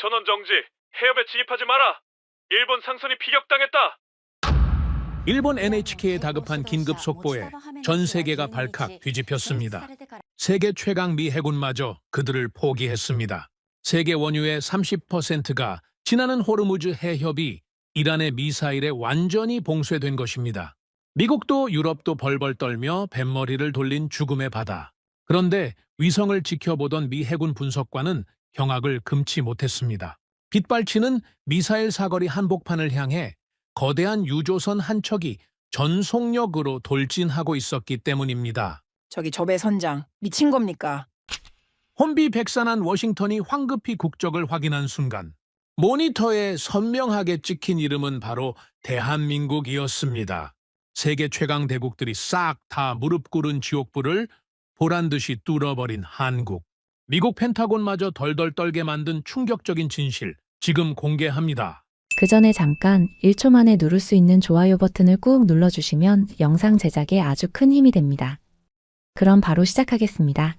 전원 정지. 해협에 진입하지 마라. 일본 상선이 피격당했다. 일본 NHK에 다급한 긴급 속보에 전 세계가 발칵 뒤집혔습니다. 세계 최강 미 해군마저 그들을 포기했습니다. 세계 원유의 30%가 지나는 호르무즈 해협이 이란의 미사일에 완전히 봉쇄된 것입니다. 미국도 유럽도 벌벌 떨며 뱃머리를 돌린 죽음의 바다. 그런데 위성을 지켜보던 미 해군 분석관은 경악을 금치 못했습니다. 빗발치는 미사일 사거리 한복판을 향해 거대한 유조선 한 척이 전속력으로 돌진하고 있었기 때문입니다. 저기 저 배 선장 미친 겁니까? 혼비백산한 워싱턴이 황급히 국적을 확인한 순간 모니터에 선명하게 찍힌 이름은 바로 대한민국이었습니다. 세계 최강 대국들이 싹 다 무릎 꿇은 지옥불을 보란듯이 뚫어버린 한국. 미국 펜타곤마저 덜덜 떨게 만든 충격적인 진실, 지금 공개합니다. 그 전에 잠깐 1초 만에 누를 수 있는 좋아요 버튼을 꾹 눌러주시면 영상 제작에 아주 큰 힘이 됩니다. 그럼 바로 시작하겠습니다.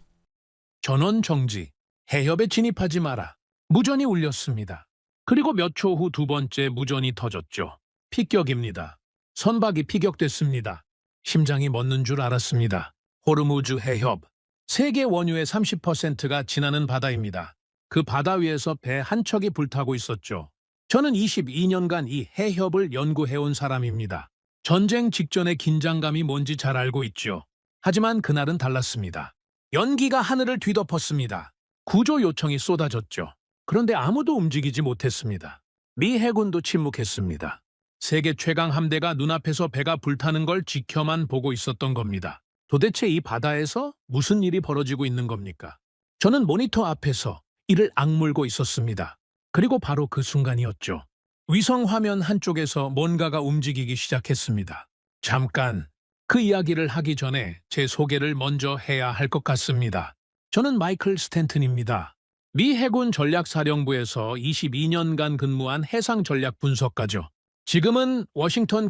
전원 정지, 해협에 진입하지 마라. 무전이 울렸습니다. 그리고 몇 초 후 두 번째 무전이 터졌죠. 피격입니다. 선박이 피격됐습니다. 심장이 멎는 줄 알았습니다. 호르무즈 해협. 세계 원유의 30%가 지나는 바다입니다. 그 바다 위에서 배 한 척이 불타고 있었죠. 저는 22년간 이 해협을 연구해온 사람입니다. 전쟁 직전의 긴장감이 뭔지 잘 알고 있죠. 하지만 그날은 달랐습니다. 연기가 하늘을 뒤덮었습니다. 구조 요청이 쏟아졌죠. 그런데 아무도 움직이지 못했습니다. 미 해군도 침묵했습니다. 세계 최강 함대가 눈앞에서 배가 불타는 걸 지켜만 보고 있었던 겁니다. 도대체 이 바다에서 무슨 일이 벌어지고 있는 겁니까? 저는 모니터 앞에서 이를 악물고 있었습니다. 그리고 바로 그 순간이었죠. 위성 화면 한쪽에서 뭔가가 움직이기 시작했습니다. 잠깐, 그 이야기를 하기 전에 제 소개를 먼저 해야 할 것 같습니다. 저는 마이클 스탠튼입니다. 미 해군 전략사령부에서 22년간 근무한 해상전략 분석가죠. 지금은 워싱턴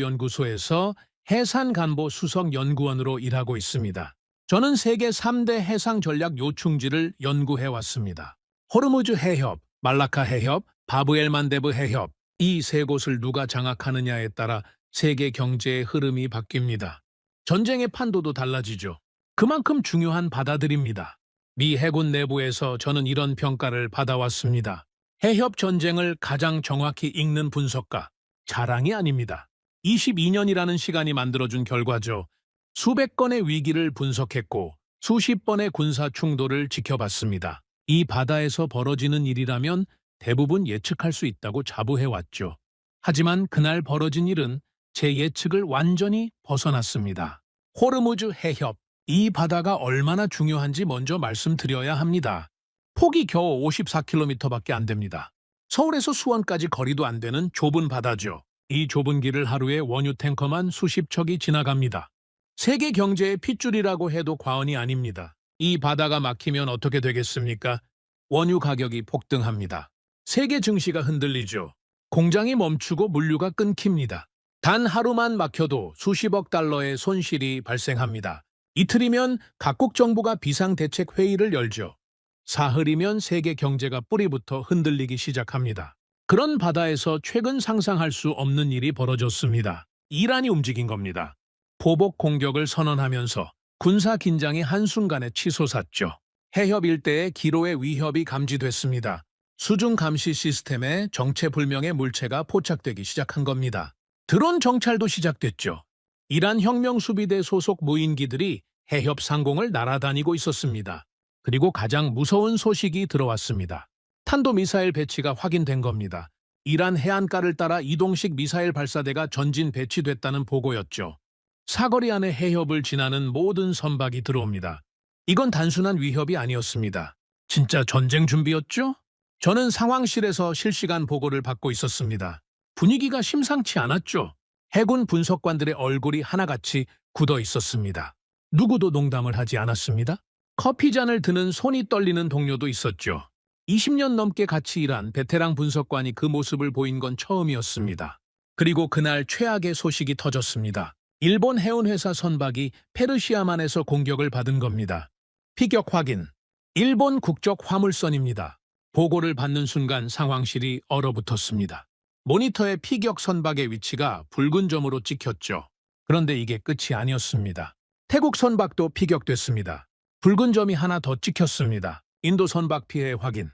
국제안보연구소에서 해산간보 수석연구원으로 일하고 있습니다. 저는 세계 3대 해상전략 요충지를 연구해왔습니다. 호르무즈 해협, 말라카 해협, 바브엘만데브 해협, 이 세 곳을 누가 장악하느냐에 따라 세계 경제의 흐름이 바뀝니다. 전쟁의 판도도 달라지죠. 그만큼 중요한 바다들입니다. 미 해군 내부에서 저는 이런 평가를 받아왔습니다. 해협 전쟁을 가장 정확히 읽는 분석가, 자랑이 아닙니다. 22년이라는 시간이 만들어준 결과죠. 수백 건의 위기를 분석했고 수십 번의 군사 충돌을 지켜봤습니다. 이 바다에서 벌어지는 일이라면 대부분 예측할 수 있다고 자부해왔죠. 하지만 그날 벌어진 일은 제 예측을 완전히 벗어났습니다. 호르무즈 해협, 이 바다가 얼마나 중요한지 먼저 말씀드려야 합니다. 폭이 겨우 54km밖에 안 됩니다. 서울에서 수원까지 거리도 안 되는 좁은 바다죠. 이 좁은 길을 하루에 원유 탱커만 수십 척이 지나갑니다. 세계 경제의 핏줄이라고 해도 과언이 아닙니다. 이 바다가 막히면 어떻게 되겠습니까? 원유 가격이 폭등합니다. 세계 증시가 흔들리죠. 공장이 멈추고 물류가 끊깁니다. 단 하루만 막혀도 수십억 달러의 손실이 발생합니다. 이틀이면 각국 정부가 비상대책 회의를 열죠. 사흘이면 세계 경제가 뿌리부터 흔들리기 시작합니다. 그런 바다에서 최근 상상할 수 없는 일이 벌어졌습니다. 이란이 움직인 겁니다. 보복 공격을 선언하면서 군사 긴장이 한순간에 치솟았죠. 해협 일대에 기로의 위협이 감지됐습니다. 수중 감시 시스템에 정체불명의 물체가 포착되기 시작한 겁니다. 드론 정찰도 시작됐죠. 이란 혁명수비대 소속 무인기들이 해협 상공을 날아다니고 있었습니다. 그리고 가장 무서운 소식이 들어왔습니다. 탄도미사일 배치가 확인된 겁니다. 이란 해안가를 따라 이동식 미사일 발사대가 전진 배치됐다는 보고였죠. 사거리 안에 해협을 지나는 모든 선박이 들어옵니다. 이건 단순한 위협이 아니었습니다. 진짜 전쟁 준비였죠? 저는 상황실에서 실시간 보고를 받고 있었습니다. 분위기가 심상치 않았죠. 해군 분석관들의 얼굴이 하나같이 굳어 있었습니다. 누구도 농담을 하지 않았습니다. 커피잔을 드는 손이 떨리는 동료도 있었죠. 20년 넘게 같이 일한 베테랑 분석관이 그 모습을 보인 건 처음이었습니다. 그리고 그날 최악의 소식이 터졌습니다. 일본 해운회사 선박이 페르시아만에서 공격을 받은 겁니다. 피격 확인. 일본 국적 화물선입니다. 보고를 받는 순간 상황실이 얼어붙었습니다. 모니터의 피격 선박의 위치가 붉은 점으로 찍혔죠. 그런데 이게 끝이 아니었습니다. 태국 선박도 피격됐습니다. 붉은 점이 하나 더 찍혔습니다. 인도 선박 피해 확인.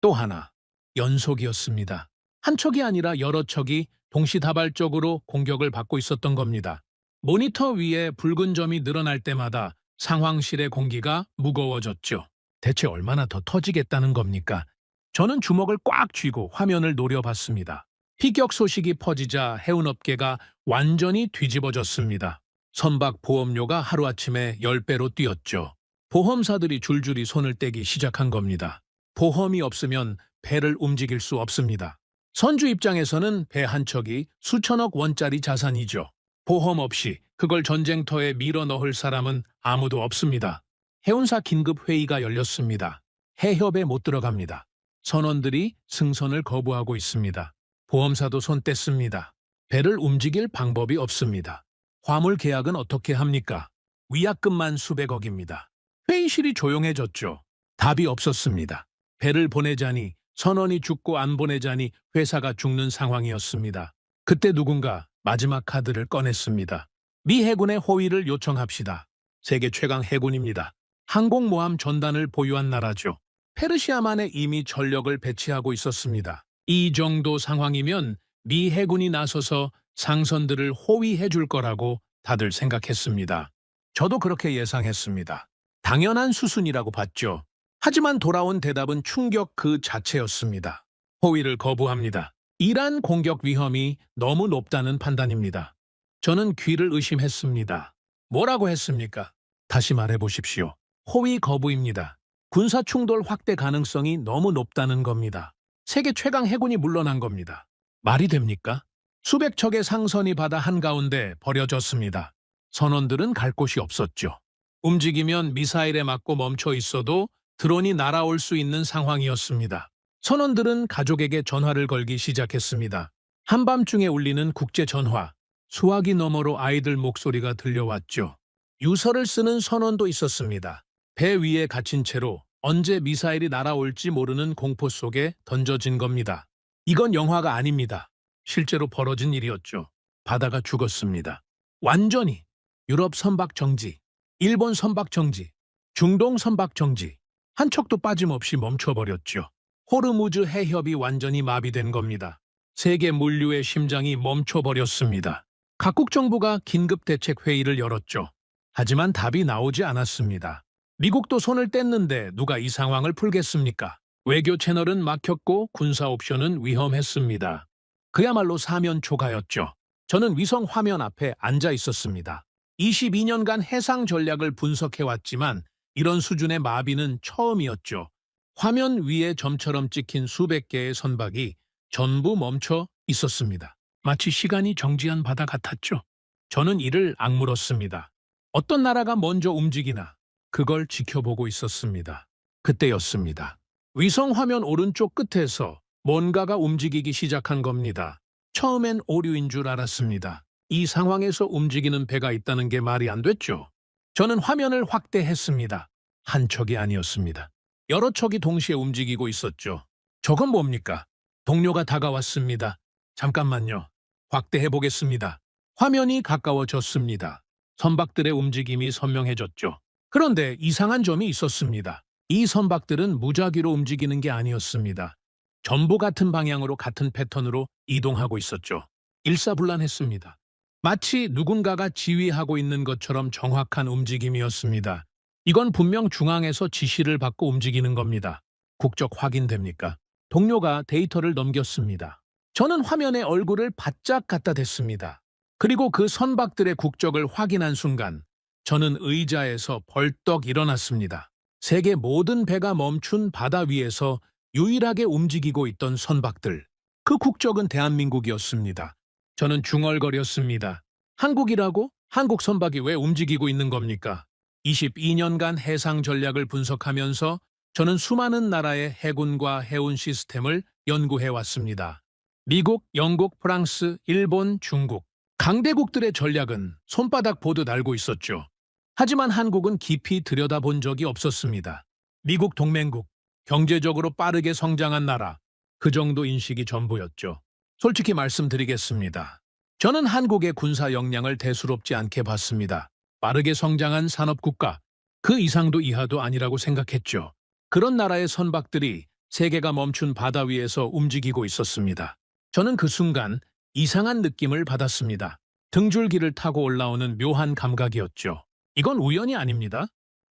또 하나. 연속이었습니다. 한 척이 아니라 여러 척이 동시다발적으로 공격을 받고 있었던 겁니다. 모니터 위에 붉은 점이 늘어날 때마다 상황실의 공기가 무거워졌죠. 대체 얼마나 더 터지겠다는 겁니까? 저는 주먹을 꽉 쥐고 화면을 노려봤습니다. 피격 소식이 퍼지자 해운업계가 완전히 뒤집어졌습니다. 선박 보험료가 하루아침에 10배로 뛰었죠. 보험사들이 줄줄이 손을 떼기 시작한 겁니다. 보험이 없으면 배를 움직일 수 없습니다. 선주 입장에서는 배 한 척이 수천억 원짜리 자산이죠. 보험 없이 그걸 전쟁터에 밀어 넣을 사람은 아무도 없습니다. 해운사 긴급 회의가 열렸습니다. 해협에 못 들어갑니다. 선원들이 승선을 거부하고 있습니다. 보험사도 손 뗐습니다. 배를 움직일 방법이 없습니다. 화물 계약은 어떻게 합니까? 위약금만 수백억입니다. 회의실이 조용해졌죠. 답이 없었습니다. 배를 보내자니 선원이 죽고 안 보내자니 회사가 죽는 상황이었습니다. 그때 누군가 마지막 카드를 꺼냈습니다. 미 해군의 호위를 요청합시다. 세계 최강 해군입니다. 항공모함 전단을 보유한 나라죠. 페르시아만에 이미 전력을 배치하고 있었습니다. 이 정도 상황이면 미 해군이 나서서 상선들을 호위해 줄 거라고 다들 생각했습니다. 저도 그렇게 예상했습니다. 당연한 수순이라고 봤죠. 하지만 돌아온 대답은 충격 그 자체였습니다. 호위를 거부합니다. 이란 공격 위험이 너무 높다는 판단입니다. 저는 귀를 의심했습니다. 뭐라고 했습니까? 다시 말해보십시오. 호위 거부입니다. 군사 충돌 확대 가능성이 너무 높다는 겁니다. 세계 최강 해군이 물러난 겁니다. 말이 됩니까? 수백 척의 상선이 바다 한가운데 버려졌습니다. 선원들은 갈 곳이 없었죠. 움직이면 미사일에 맞고 멈춰 있어도 드론이 날아올 수 있는 상황이었습니다. 선원들은 가족에게 전화를 걸기 시작했습니다. 한밤중에 울리는 국제전화. 수화기 너머로 아이들 목소리가 들려왔죠. 유서를 쓰는 선원도 있었습니다. 배 위에 갇힌 채로 언제 미사일이 날아올지 모르는 공포 속에 던져진 겁니다. 이건 영화가 아닙니다. 실제로 벌어진 일이었죠. 바다가 죽었습니다. 완전히. 유럽 선박 정지, 일본 선박 정지, 중동 선박 정지. 한 척도 빠짐없이 멈춰버렸죠. 호르무즈 해협이 완전히 마비된 겁니다. 세계 물류의 심장이 멈춰버렸습니다. 각국 정부가 긴급 대책 회의를 열었죠. 하지만 답이 나오지 않았습니다. 미국도 손을 뗐는데 누가 이 상황을 풀겠습니까? 외교 채널은 막혔고 군사 옵션은 위험했습니다. 그야말로 사면초가였죠. 저는 위성 화면 앞에 앉아 있었습니다. 22년간 해상 전략을 분석해왔지만 이런 수준의 마비는 처음이었죠. 화면 위에 점처럼 찍힌 수백 개의 선박이 전부 멈춰 있었습니다. 마치 시간이 정지한 바다 같았죠. 저는 이를 악물었습니다. 어떤 나라가 먼저 움직이나 그걸 지켜보고 있었습니다. 그때였습니다. 위성 화면 오른쪽 끝에서 뭔가가 움직이기 시작한 겁니다. 처음엔 오류인 줄 알았습니다. 이 상황에서 움직이는 배가 있다는 게 말이 안 됐죠. 저는 화면을 확대했습니다. 한 척이 아니었습니다. 여러 척이 동시에 움직이고 있었죠. 저건 뭡니까? 동료가 다가왔습니다. 잠깐만요. 확대해보겠습니다. 화면이 가까워졌습니다. 선박들의 움직임이 선명해졌죠. 그런데 이상한 점이 있었습니다. 이 선박들은 무작위로 움직이는 게 아니었습니다. 전부 같은 방향으로 같은 패턴으로 이동하고 있었죠. 일사불란했습니다. 마치 누군가가 지휘하고 있는 것처럼 정확한 움직임이었습니다. 이건 분명 중앙에서 지시를 받고 움직이는 겁니다. 국적 확인됩니까? 동료가 데이터를 넘겼습니다. 저는 화면에 얼굴을 바짝 갖다 댔습니다. 그리고 그 선박들의 국적을 확인한 순간 저는 의자에서 벌떡 일어났습니다. 세계 모든 배가 멈춘 바다 위에서 유일하게 움직이고 있던 선박들. 그 국적은 대한민국이었습니다. 저는 중얼거렸습니다. 한국이라고? 한국 선박이 왜 움직이고 있는 겁니까? 22년간 해상 전략을 분석하면서 저는 수많은 나라의 해군과 해운 시스템을 연구해왔습니다. 미국, 영국, 프랑스, 일본, 중국. 강대국들의 전략은 손바닥 보듯 알고 있었죠. 하지만 한국은 깊이 들여다본 적이 없었습니다. 미국 동맹국, 경제적으로 빠르게 성장한 나라, 그 정도 인식이 전부였죠. 솔직히 말씀드리겠습니다. 저는 한국의 군사 역량을 대수롭지 않게 봤습니다. 빠르게 성장한 산업국가, 그 이상도 이하도 아니라고 생각했죠. 그런 나라의 선박들이 세계가 멈춘 바다 위에서 움직이고 있었습니다. 저는 그 순간 이상한 느낌을 받았습니다. 등줄기를 타고 올라오는 묘한 감각이었죠. 이건 우연이 아닙니다.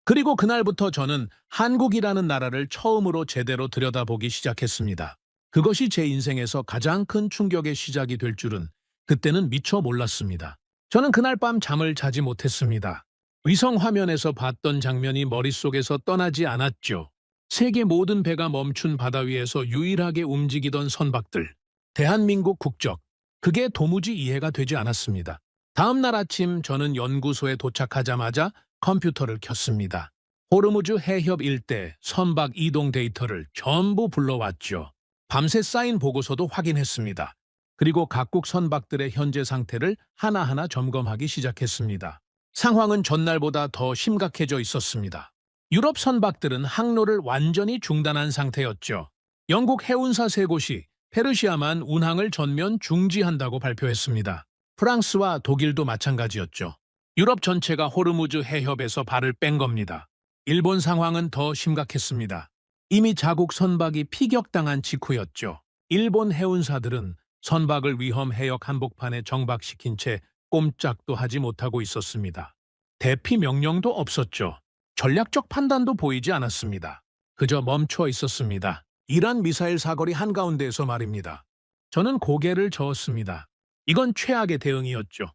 그리고 그날부터 저는 한국이라는 나라를 처음으로 제대로 들여다보기 시작했습니다. 그것이 제 인생에서 가장 큰 충격의 시작이 될 줄은 그때는 미처 몰랐습니다. 저는 그날 밤 잠을 자지 못했습니다. 위성 화면에서 봤던 장면이 머릿속에서 떠나지 않았죠. 세계 모든 배가 멈춘 바다 위에서 유일하게 움직이던 선박들. 대한민국 국적. 그게 도무지 이해가 되지 않았습니다. 다음 날 아침 저는 연구소에 도착하자마자 컴퓨터를 켰습니다. 호르무즈 해협 일대 선박 이동 데이터를 전부 불러왔죠. 밤새 쌓인 보고서도 확인했습니다. 그리고 각국 선박들의 현재 상태를 하나하나 점검하기 시작했습니다. 상황은 전날보다 더 심각해져 있었습니다. 유럽 선박들은 항로를 완전히 중단한 상태였죠. 영국 해운사 3곳이 페르시아만 운항을 전면 중지한다고 발표했습니다. 프랑스와 독일도 마찬가지였죠. 유럽 전체가 호르무즈 해협에서 발을 뺀 겁니다. 일본 상황은 더 심각했습니다. 이미 자국 선박이 피격당한 직후였죠. 일본 해운사들은 선박을 위험 해역 한복판에 정박시킨 채 꼼짝도 하지 못하고 있었습니다. 대피 명령도 없었죠. 전략적 판단도 보이지 않았습니다. 그저 멈춰 있었습니다. 이란 미사일 사거리 한가운데에서 말입니다. 저는 고개를 저었습니다. 이건 최악의 대응이었죠.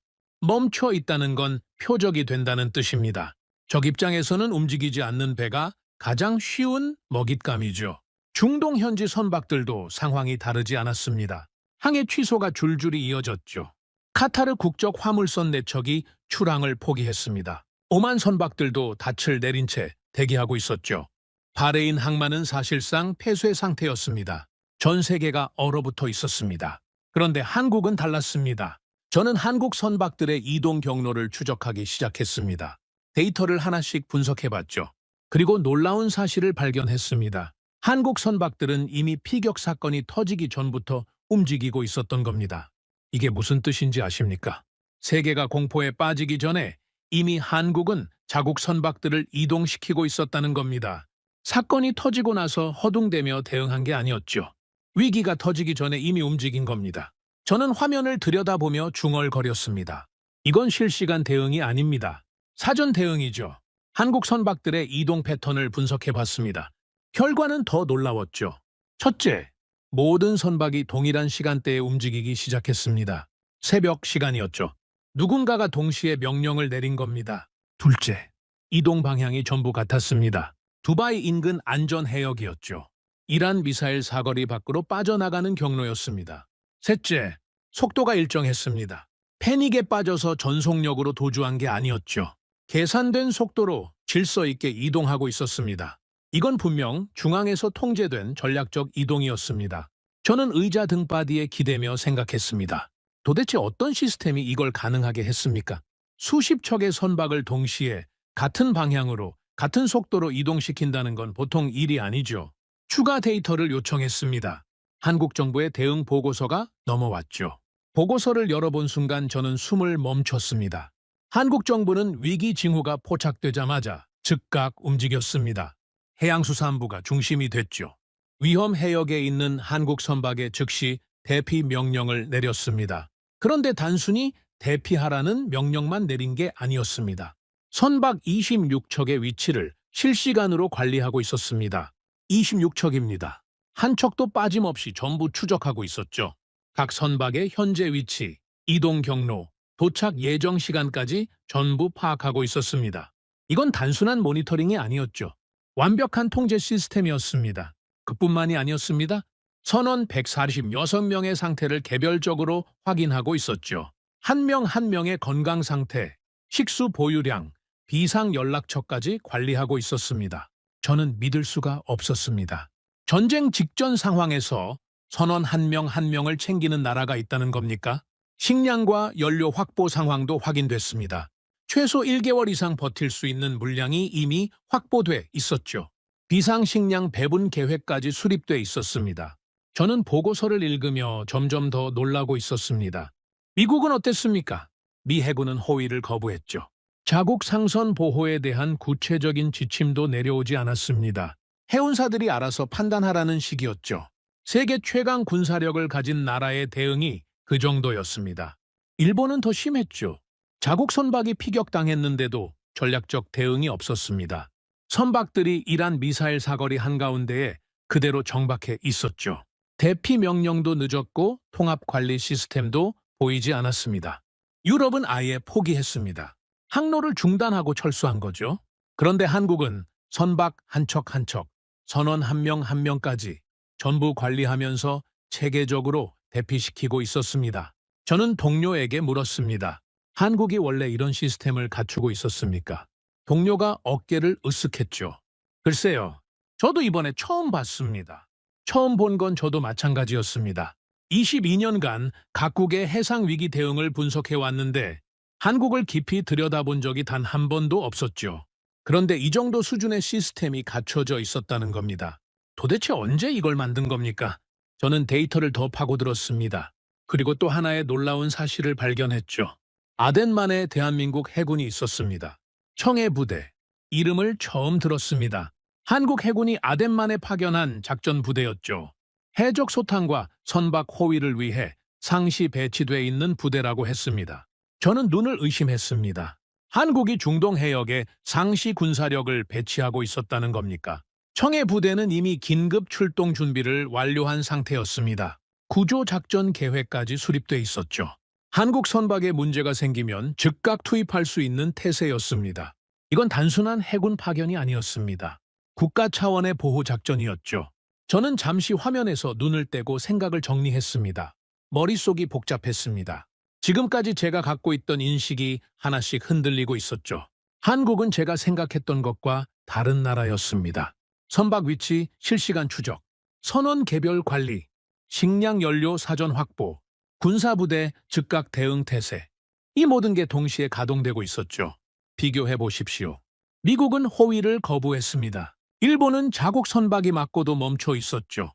멈춰 있다는 건 표적이 된다는 뜻입니다. 적 입장에서는 움직이지 않는 배가 가장 쉬운 먹잇감이죠. 중동 현지 선박들도 상황이 다르지 않았습니다. 항해 취소가 줄줄이 이어졌죠. 카타르 국적 화물선 4척이 출항을 포기했습니다. 오만 선박들도 닻을 내린 채 대기하고 있었죠. 바레인 항만은 사실상 폐쇄 상태였습니다. 전 세계가 얼어붙어 있었습니다. 그런데 한국은 달랐습니다. 저는 한국 선박들의 이동 경로를 추적하기 시작했습니다. 데이터를 하나씩 분석해봤죠. 그리고 놀라운 사실을 발견했습니다. 한국 선박들은 이미 피격 사건이 터지기 전부터 움직이고 있었던 겁니다. 이게 무슨 뜻인지 아십니까? 세계가 공포에 빠지기 전에 이미 한국은 자국 선박들을 이동시키고 있었다는 겁니다. 사건이 터지고 나서 허둥대며 대응한 게 아니었죠. 위기가 터지기 전에 이미 움직인 겁니다. 저는 화면을 들여다보며 중얼거렸습니다. 이건 실시간 대응이 아닙니다. 사전 대응이죠. 한국 선박들의 이동 패턴을 분석해봤습니다. 결과는 더 놀라웠죠. 첫째, 모든 선박이 동일한 시간대에 움직이기 시작했습니다. 새벽 시간이었죠. 누군가가 동시에 명령을 내린 겁니다. 둘째, 이동 방향이 전부 같았습니다. 두바이 인근 안전 해역이었죠. 이란 미사일 사거리 밖으로 빠져나가는 경로였습니다. 셋째, 속도가 일정했습니다. 패닉에 빠져서 전속력으로 도주한 게 아니었죠. 계산된 속도로 질서 있게 이동하고 있었습니다. 이건 분명 중앙에서 통제된 전략적 이동이었습니다. 저는 의자 등바디에 기대며 생각했습니다. 도대체 어떤 시스템이 이걸 가능하게 했습니까? 수십 척의 선박을 동시에 같은 방향으로 같은 속도로 이동시킨다는 건 보통 일이 아니죠. 추가 데이터를 요청했습니다. 한국 정부의 대응 보고서가 넘어왔죠. 보고서를 열어본 순간 저는 숨을 멈췄습니다. 한국 정부는 위기 징후가 포착되자마자 즉각 움직였습니다. 해양수산부가 중심이 됐죠. 위험 해역에 있는 한국 선박에 즉시 대피 명령을 내렸습니다. 그런데 단순히 대피하라는 명령만 내린 게 아니었습니다. 선박 26척의 위치를 실시간으로 관리하고 있었습니다. 26척입니다. 한 척도 빠짐없이 전부 추적하고 있었죠. 각 선박의 현재 위치, 이동 경로, 도착 예정 시간까지 전부 파악하고 있었습니다. 이건 단순한 모니터링이 아니었죠. 완벽한 통제 시스템이었습니다. 그뿐만이 아니었습니다. 선원 146명의 상태를 개별적으로 확인하고 있었죠. 한 명 한 명의 건강 상태, 식수 보유량, 비상 연락처까지 관리하고 있었습니다. 저는 믿을 수가 없었습니다. 전쟁 직전 상황에서 선원 한 명 한 명을 챙기는 나라가 있다는 겁니까? 식량과 연료 확보 상황도 확인됐습니다. 최소 1개월 이상 버틸 수 있는 물량이 이미 확보돼 있었죠. 비상식량 배분 계획까지 수립돼 있었습니다. 저는 보고서를 읽으며 점점 더 놀라고 있었습니다. 미국은 어땠습니까? 미 해군은 호위를 거부했죠. 자국 상선 보호에 대한 구체적인 지침도 내려오지 않았습니다. 해운사들이 알아서 판단하라는 식이었죠. 세계 최강 군사력을 가진 나라의 대응이 그 정도였습니다. 일본은 더 심했죠. 자국 선박이 피격당했는데도 전략적 대응이 없었습니다. 선박들이 이란 미사일 사거리 한가운데에 그대로 정박해 있었죠. 대피 명령도 늦었고 통합 관리 시스템도 보이지 않았습니다. 유럽은 아예 포기했습니다. 항로를 중단하고 철수한 거죠. 그런데 한국은 선박 한 척 한 척, 선원 한 명 한 명까지 전부 관리하면서 체계적으로 대피시키고 있었습니다. 저는 동료에게 물었습니다. 한국이 원래 이런 시스템을 갖추고 있었습니까? 동료가 어깨를 으쓱했죠. 글쎄요, 저도 이번에 처음 봤습니다. 처음 본 건 저도 마찬가지였습니다. 22년간 각국의 해상위기 대응을 분석해왔는데 한국을 깊이 들여다본 적이 단 한 번도 없었죠. 그런데 이 정도 수준의 시스템이 갖춰져 있었다는 겁니다. 도대체 언제 이걸 만든 겁니까? 저는 데이터를 더 파고들었습니다. 그리고 또 하나의 놀라운 사실을 발견했죠. 아덴만에 대한민국 해군이 있었습니다. 청해부대, 이름을 처음 들었습니다. 한국 해군이 아덴만에 파견한 작전 부대였죠. 해적 소탕과 선박 호위를 위해 상시 배치돼 있는 부대라고 했습니다. 저는 눈을 의심했습니다. 한국이 중동 해역에 상시 군사력을 배치하고 있었다는 겁니까? 청해부대는 이미 긴급 출동 준비를 완료한 상태였습니다. 구조작전 계획까지 수립돼 있었죠. 한국 선박에 문제가 생기면 즉각 투입할 수 있는 태세였습니다. 이건 단순한 해군 파견이 아니었습니다. 국가 차원의 보호작전이었죠. 저는 잠시 화면에서 눈을 떼고 생각을 정리했습니다. 머릿속이 복잡했습니다. 지금까지 제가 갖고 있던 인식이 하나씩 흔들리고 있었죠. 한국은 제가 생각했던 것과 다른 나라였습니다. 선박 위치, 실시간 추적, 선원 개별 관리, 식량 연료 사전 확보, 군사부대 즉각 대응 태세. 이 모든 게 동시에 가동되고 있었죠. 비교해 보십시오. 미국은 호위를 거부했습니다. 일본은 자국 선박이 맞고도 멈춰 있었죠.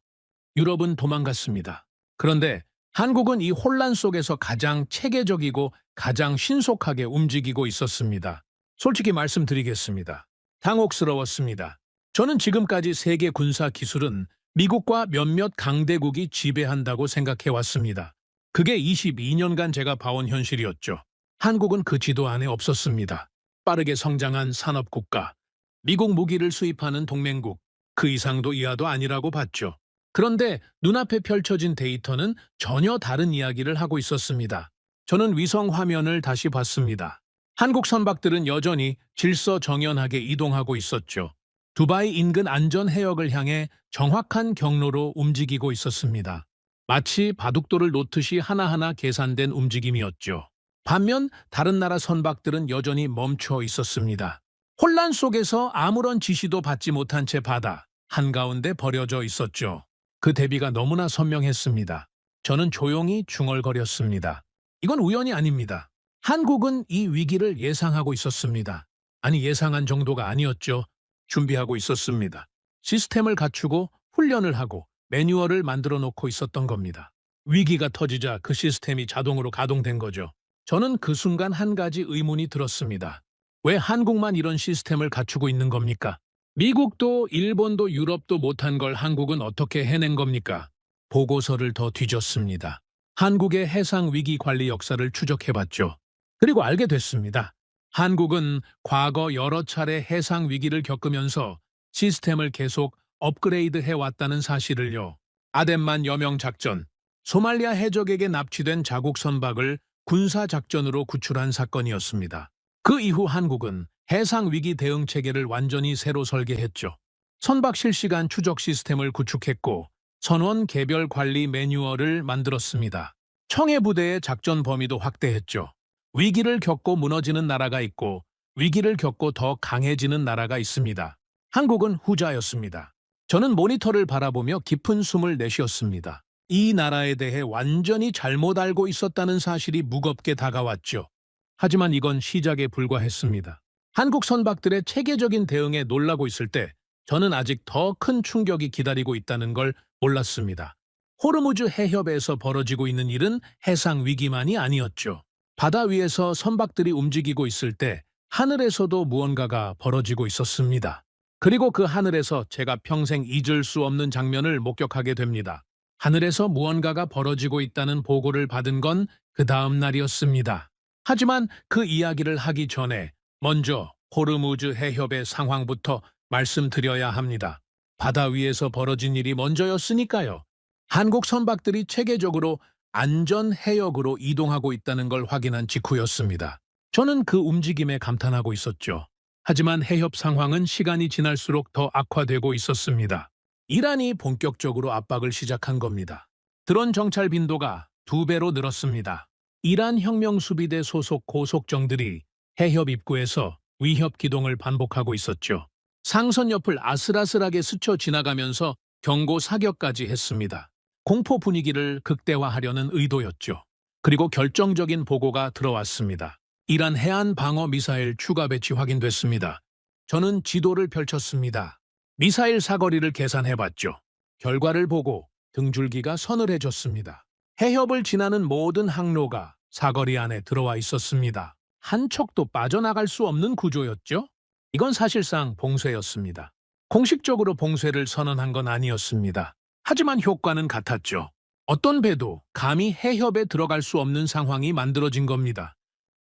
유럽은 도망갔습니다. 그런데 한국은 이 혼란 속에서 가장 체계적이고 가장 신속하게 움직이고 있었습니다. 솔직히 말씀드리겠습니다. 당혹스러웠습니다. 저는 지금까지 세계 군사 기술은 미국과 몇몇 강대국이 지배한다고 생각해왔습니다. 그게 22년간 제가 봐온 현실이었죠. 한국은 그 지도 안에 없었습니다. 빠르게 성장한 산업국가, 미국 무기를 수입하는 동맹국, 그 이상도 이하도 아니라고 봤죠. 그런데 눈앞에 펼쳐진 데이터는 전혀 다른 이야기를 하고 있었습니다. 저는 위성 화면을 다시 봤습니다. 한국 선박들은 여전히 질서정연하게 이동하고 있었죠. 두바이 인근 안전 해역을 향해 정확한 경로로 움직이고 있었습니다. 마치 바둑돌을 놓듯이 하나하나 계산된 움직임이었죠. 반면 다른 나라 선박들은 여전히 멈춰 있었습니다. 혼란 속에서 아무런 지시도 받지 못한 채 바다 한가운데 버려져 있었죠. 그 대비가 너무나 선명했습니다. 저는 조용히 중얼거렸습니다. 이건 우연이 아닙니다. 한국은 이 위기를 예상하고 있었습니다. 아니, 예상한 정도가 아니었죠. 준비하고 있었습니다. 시스템을 갖추고 훈련을 하고 매뉴얼을 만들어 놓고 있었던 겁니다. 위기가 터지자 그 시스템이 자동으로 가동된 거죠. 저는 그 순간 한 가지 의문이 들었습니다. 왜 한국만 이런 시스템을 갖추고 있는 겁니까? 미국도 일본도 유럽도 못한 걸 한국은 어떻게 해낸 겁니까? 보고서를 더 뒤졌습니다. 한국의 해상 위기 관리 역사를 추적해봤죠. 그리고 알게 됐습니다. 한국은 과거 여러 차례 해상 위기를 겪으면서 시스템을 계속 업그레이드 해왔다는 사실을요. 아덴만 여명 작전, 소말리아 해적에게 납치된 자국 선박을 군사작전으로 구출한 사건이었습니다. 그 이후 한국은 해상 위기 대응 체계를 완전히 새로 설계했죠. 선박 실시간 추적 시스템을 구축했고 선원 개별 관리 매뉴얼을 만들었습니다. 청해부대의 작전 범위도 확대했죠. 위기를 겪고 무너지는 나라가 있고 위기를 겪고 더 강해지는 나라가 있습니다. 한국은 후자였습니다. 저는 모니터를 바라보며 깊은 숨을 내쉬었습니다. 이 나라에 대해 완전히 잘못 알고 있었다는 사실이 무겁게 다가왔죠. 하지만 이건 시작에 불과했습니다. 한국 선박들의 체계적인 대응에 놀라고 있을 때 저는 아직 더 큰 충격이 기다리고 있다는 걸 몰랐습니다. 호르무즈 해협에서 벌어지고 있는 일은 해상 위기만이 아니었죠. 바다 위에서 선박들이 움직이고 있을 때 하늘에서도 무언가가 벌어지고 있었습니다. 그리고 그 하늘에서 제가 평생 잊을 수 없는 장면을 목격하게 됩니다. 하늘에서 무언가가 벌어지고 있다는 보고를 받은 건 그 다음 날이었습니다. 하지만 그 이야기를 하기 전에 먼저 호르무즈 해협의 상황부터 말씀드려야 합니다. 바다 위에서 벌어진 일이 먼저였으니까요. 한국 선박들이 체계적으로 안전 해역으로 이동하고 있다는 걸 확인한 직후였습니다. 저는 그 움직임에 감탄하고 있었죠. 하지만 해협 상황은 시간이 지날수록 더 악화되고 있었습니다. 이란이 본격적으로 압박을 시작한 겁니다. 드론 정찰 빈도가 2배로 늘었습니다. 이란 혁명수비대 소속 고속정들이 해협 입구에서 위협 기동을 반복하고 있었죠. 상선 옆을 아슬아슬하게 스쳐 지나가면서 경고 사격까지 했습니다. 공포 분위기를 극대화하려는 의도였죠. 그리고 결정적인 보고가 들어왔습니다. 이란 해안 방어 미사일 추가 배치 확인됐습니다. 저는 지도를 펼쳤습니다. 미사일 사거리를 계산해봤죠. 결과를 보고 등줄기가 서늘해졌습니다. 해협을 지나는 모든 항로가 사거리 안에 들어와 있었습니다. 한 척도 빠져나갈 수 없는 구조였죠. 이건 사실상 봉쇄였습니다. 공식적으로 봉쇄를 선언한 건 아니었습니다. 하지만 효과는 같았죠. 어떤 배도 감히 해협에 들어갈 수 없는 상황이 만들어진 겁니다.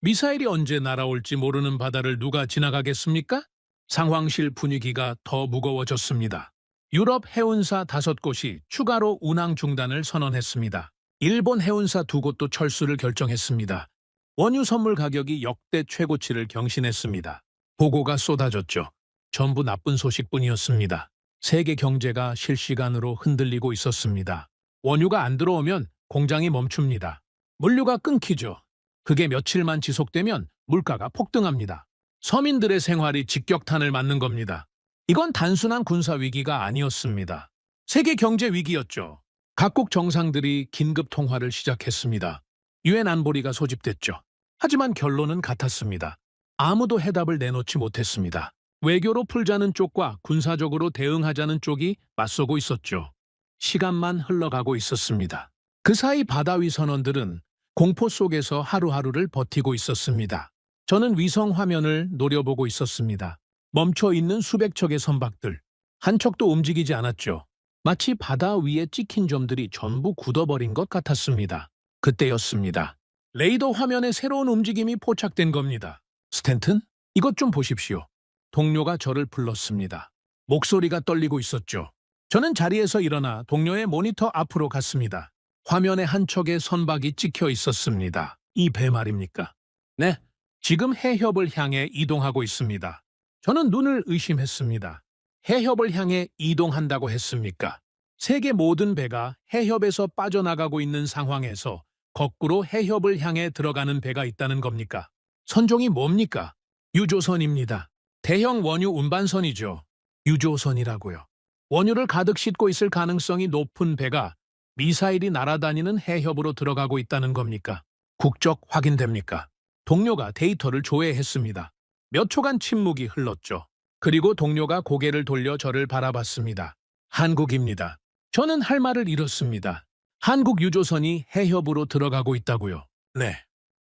미사일이 언제 날아올지 모르는 바다를 누가 지나가겠습니까? 상황실 분위기가 더 무거워졌습니다. 유럽 해운사 5곳이 추가로 운항 중단을 선언했습니다. 일본 해운사 2곳도 철수를 결정했습니다. 원유 선물 가격이 역대 최고치를 경신했습니다. 보고가 쏟아졌죠. 전부 나쁜 소식뿐이었습니다. 세계 경제가 실시간으로 흔들리고 있었습니다. 원유가 안 들어오면 공장이 멈춥니다. 물류가 끊기죠. 그게 며칠만 지속되면 물가가 폭등합니다. 서민들의 생활이 직격탄을 맞는 겁니다. 이건 단순한 군사 위기가 아니었습니다. 세계 경제 위기였죠. 각국 정상들이 긴급 통화를 시작했습니다. 유엔 안보리가 소집됐죠. 하지만 결론은 같았습니다. 아무도 해답을 내놓지 못했습니다. 외교로 풀자는 쪽과 군사적으로 대응하자는 쪽이 맞서고 있었죠. 시간만 흘러가고 있었습니다. 그 사이 바다 위 선원들은 공포 속에서 하루하루를 버티고 있었습니다. 저는 위성 화면을 노려보고 있었습니다. 멈춰 있는 수백 척의 선박들. 한 척도 움직이지 않았죠. 마치 바다 위에 찍힌 점들이 전부 굳어버린 것 같았습니다. 그때였습니다. 레이더 화면에 새로운 움직임이 포착된 겁니다. 스탠튼? 이것 좀 보십시오. 동료가 저를 불렀습니다. 목소리가 떨리고 있었죠. 저는 자리에서 일어나 동료의 모니터 앞으로 갔습니다. 화면에 한 척의 선박이 찍혀 있었습니다. 이 배 말입니까? 네, 지금 해협을 향해 이동하고 있습니다. 저는 눈을 의심했습니다. 해협을 향해 이동한다고 했습니까? 세계 모든 배가 해협에서 빠져나가고 있는 상황에서 거꾸로 해협을 향해 들어가는 배가 있다는 겁니까? 선종이 뭡니까? 유조선입니다. 대형 원유 운반선이죠. 유조선이라고요. 원유를 가득 싣고 있을 가능성이 높은 배가 미사일이 날아다니는 해협으로 들어가고 있다는 겁니까? 국적 확인됩니까? 동료가 데이터를 조회했습니다. 몇 초간 침묵이 흘렀죠. 그리고 동료가 고개를 돌려 저를 바라봤습니다. 한국입니다. 저는 할 말을 잃었습니다. 한국 유조선이 해협으로 들어가고 있다고요. 네.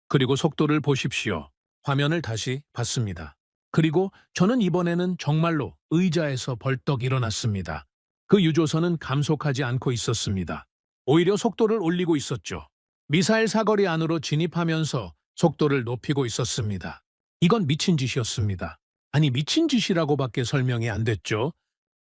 그리고 속도를 보십시오. 화면을 다시 봤습니다. 그리고 저는 이번에는 정말로 의자에서 벌떡 일어났습니다. 그 유조선은 감속하지 않고 있었습니다. 오히려 속도를 올리고 있었죠. 미사일 사거리 안으로 진입하면서 속도를 높이고 있었습니다. 이건 미친 짓이었습니다. 아니, 미친 짓이라고밖에 설명이 안 됐죠.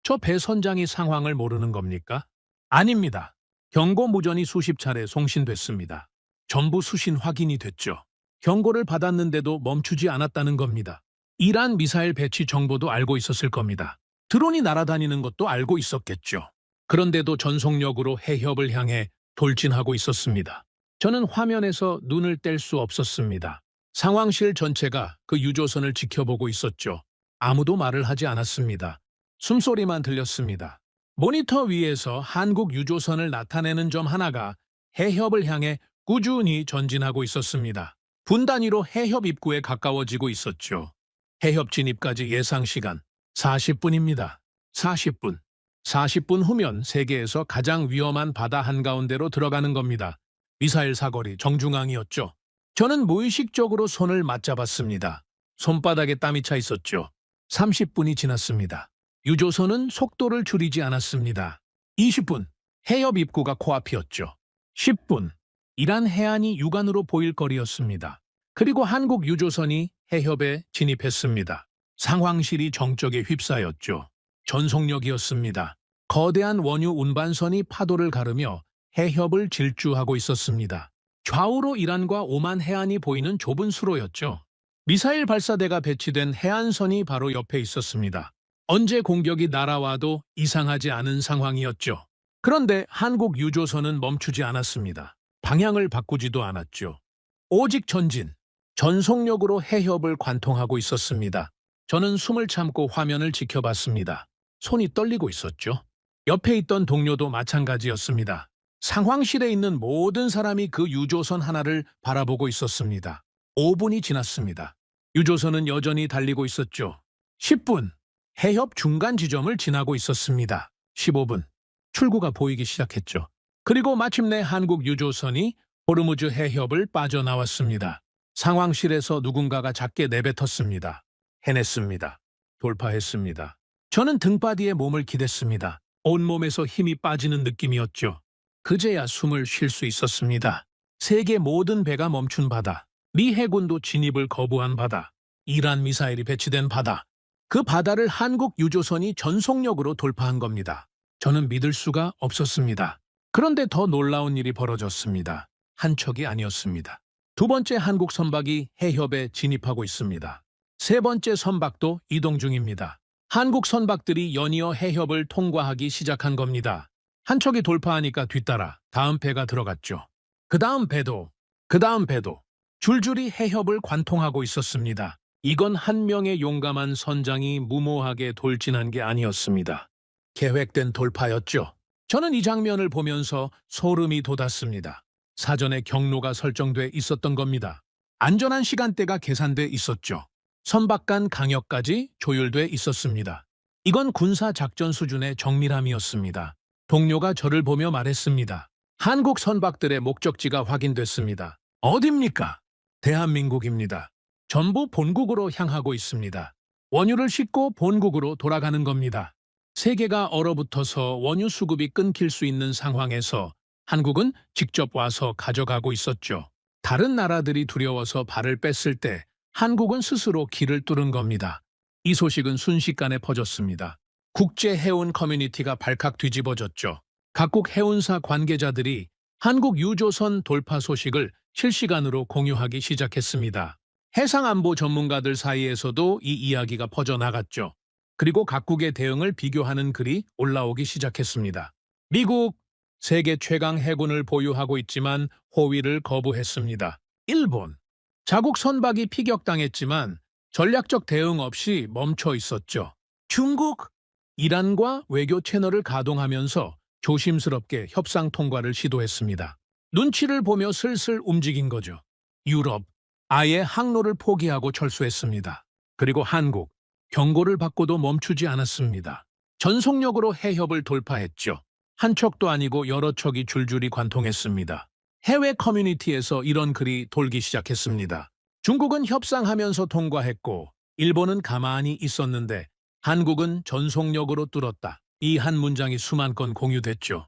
저 배 선장이 상황을 모르는 겁니까? 아닙니다. 경고 무전이 수십 차례 송신됐습니다. 전부 수신 확인이 됐죠. 경고를 받았는데도 멈추지 않았다는 겁니다. 이란 미사일 배치 정보도 알고 있었을 겁니다. 드론이 날아다니는 것도 알고 있었겠죠. 그런데도 전속력으로 해협을 향해 돌진하고 있었습니다. 저는 화면에서 눈을 뗄 수 없었습니다. 상황실 전체가 그 유조선을 지켜보고 있었죠. 아무도 말을 하지 않았습니다. 숨소리만 들렸습니다. 모니터 위에서 한국 유조선을 나타내는 점 하나가 해협을 향해 꾸준히 전진하고 있었습니다. 분 단위로 해협 입구에 가까워지고 있었죠. 해협 진입까지 예상 시간 40분입니다. 40분. 40분 후면 세계에서 가장 위험한 바다 한가운데로 들어가는 겁니다. 미사일 사거리 정중앙이었죠. 저는 무의식적으로 손을 맞잡았습니다. 손바닥에 땀이 차 있었죠. 30분이 지났습니다. 유조선은 속도를 줄이지 않았습니다. 20분. 해협 입구가 코앞이었죠. 10분. 이란 해안이 육안으로 보일 거리였습니다. 그리고 한국 유조선이 해협에 진입했습니다. 상황실이 정적에 휩싸였죠. 전속력이었습니다. 거대한 원유 운반선이 파도를 가르며 해협을 질주하고 있었습니다. 좌우로 이란과 오만 해안이 보이는 좁은 수로였죠. 미사일 발사대가 배치된 해안선이 바로 옆에 있었습니다. 언제 공격이 날아와도 이상하지 않은 상황이었죠. 그런데 한국 유조선은 멈추지 않았습니다. 방향을 바꾸지도 않았죠. 오직 전진, 전속력으로 해협을 관통하고 있었습니다. 저는 숨을 참고 화면을 지켜봤습니다. 손이 떨리고 있었죠. 옆에 있던 동료도 마찬가지였습니다. 상황실에 있는 모든 사람이 그 유조선 하나를 바라보고 있었습니다. 5분이 지났습니다. 유조선은 여전히 달리고 있었죠. 10분, 해협 중간 지점을 지나고 있었습니다. 15분, 출구가 보이기 시작했죠. 그리고 마침내 한국 유조선이 호르무즈 해협을 빠져나왔습니다. 상황실에서 누군가가 작게 내뱉었습니다. 해냈습니다. 돌파했습니다. 저는 등바디에 몸을 기댔습니다. 온몸에서 힘이 빠지는 느낌이었죠. 그제야 숨을 쉴 수 있었습니다. 세계 모든 배가 멈춘 바다, 미 해군도 진입을 거부한 바다, 이란 미사일이 배치된 바다, 그 바다를 한국 유조선이 전속력으로 돌파한 겁니다. 저는 믿을 수가 없었습니다. 그런데 더 놀라운 일이 벌어졌습니다. 한 척이 아니었습니다. 두 번째 한국 선박이 해협에 진입하고 있습니다. 세 번째 선박도 이동 중입니다. 한국 선박들이 연이어 해협을 통과하기 시작한 겁니다. 한 척이 돌파하니까 뒤따라 다음 배가 들어갔죠. 그 다음 배도 줄줄이 해협을 관통하고 있었습니다. 이건 한 명의 용감한 선장이 무모하게 돌진한 게 아니었습니다. 계획된 돌파였죠. 저는 이 장면을 보면서 소름이 돋았습니다. 사전에 경로가 설정돼 있었던 겁니다. 안전한 시간대가 계산돼 있었죠. 선박 간 강역까지 조율돼 있었습니다. 이건 군사작전 수준의 정밀함이었습니다. 동료가 저를 보며 말했습니다. 한국 선박들의 목적지가 확인됐습니다. 어딥니까? 대한민국입니다. 전부 본국으로 향하고 있습니다. 원유를 싣고 본국으로 돌아가는 겁니다. 세계가 얼어붙어서 원유 수급이 끊길 수 있는 상황에서 한국은 직접 와서 가져가고 있었죠. 다른 나라들이 두려워서 발을 뺐을 때 한국은 스스로 길을 뚫은 겁니다. 이 소식은 순식간에 퍼졌습니다. 국제 해운 커뮤니티가 발칵 뒤집어졌죠. 각국 해운사 관계자들이 한국 유조선 돌파 소식을 실시간으로 공유하기 시작했습니다. 해상안보 전문가들 사이에서도 이 이야기가 퍼져나갔죠. 그리고 각국의 대응을 비교하는 글이 올라오기 시작했습니다. 미국, 세계 최강 해군을 보유하고 있지만 호위를 거부했습니다. 일본, 자국 선박이 피격당했지만 전략적 대응 없이 멈춰 있었죠. 중국, 이란과 외교 채널을 가동하면서 조심스럽게 협상 통과를 시도했습니다. 눈치를 보며 슬슬 움직인 거죠. 유럽, 아예 항로를 포기하고 철수했습니다. 그리고 한국, 경고를 받고도 멈추지 않았습니다. 전속력으로 해협을 돌파했죠. 한 척도 아니고 여러 척이 줄줄이 관통했습니다. 해외 커뮤니티에서 이런 글이 돌기 시작했습니다. 중국은 협상하면서 통과했고 일본은 가만히 있었는데 한국은 전속력으로 뚫었다. 이 한 문장이 수만 건 공유됐죠.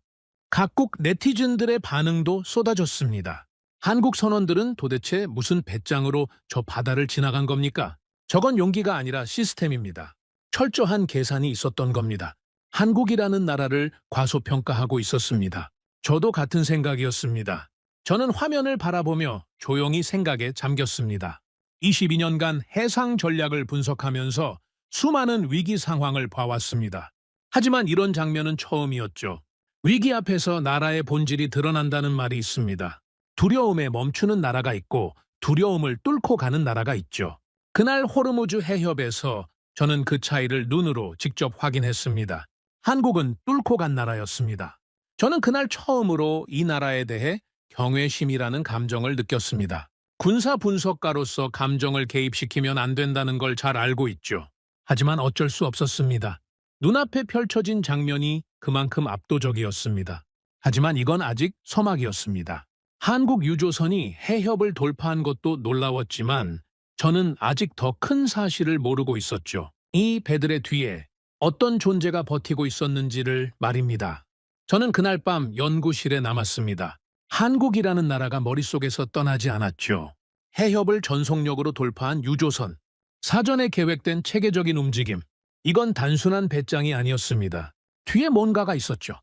각국 네티즌들의 반응도 쏟아졌습니다. 한국 선원들은 도대체 무슨 배짱으로 저 바다를 지나간 겁니까? 저건 용기가 아니라 시스템입니다. 철저한 계산이 있었던 겁니다. 한국이라는 나라를 과소평가하고 있었습니다. 저도 같은 생각이었습니다. 저는 화면을 바라보며 조용히 생각에 잠겼습니다. 22년간 해상 전략을 분석하면서 수많은 위기 상황을 봐왔습니다. 하지만 이런 장면은 처음이었죠. 위기 앞에서 나라의 본질이 드러난다는 말이 있습니다. 두려움에 멈추는 나라가 있고 두려움을 뚫고 가는 나라가 있죠. 그날 호르무즈 해협에서 저는 그 차이를 눈으로 직접 확인했습니다. 한국은 뚫고 간 나라였습니다. 저는 그날 처음으로 이 나라에 대해 경외심이라는 감정을 느꼈습니다. 군사 분석가로서 감정을 개입시키면 안 된다는 걸 잘 알고 있죠. 하지만 어쩔 수 없었습니다. 눈앞에 펼쳐진 장면이 그만큼 압도적이었습니다. 하지만 이건 아직 서막이었습니다. 한국 유조선이 해협을 돌파한 것도 놀라웠지만 저는 아직 더 큰 사실을 모르고 있었죠. 이 배들의 뒤에 어떤 존재가 버티고 있었는지를 말입니다. 저는 그날 밤 연구실에 남았습니다. 한국이라는 나라가 머릿속에서 떠나지 않았죠. 해협을 전속력으로 돌파한 유조선. 사전에 계획된 체계적인 움직임. 이건 단순한 배짱이 아니었습니다. 뒤에 뭔가가 있었죠.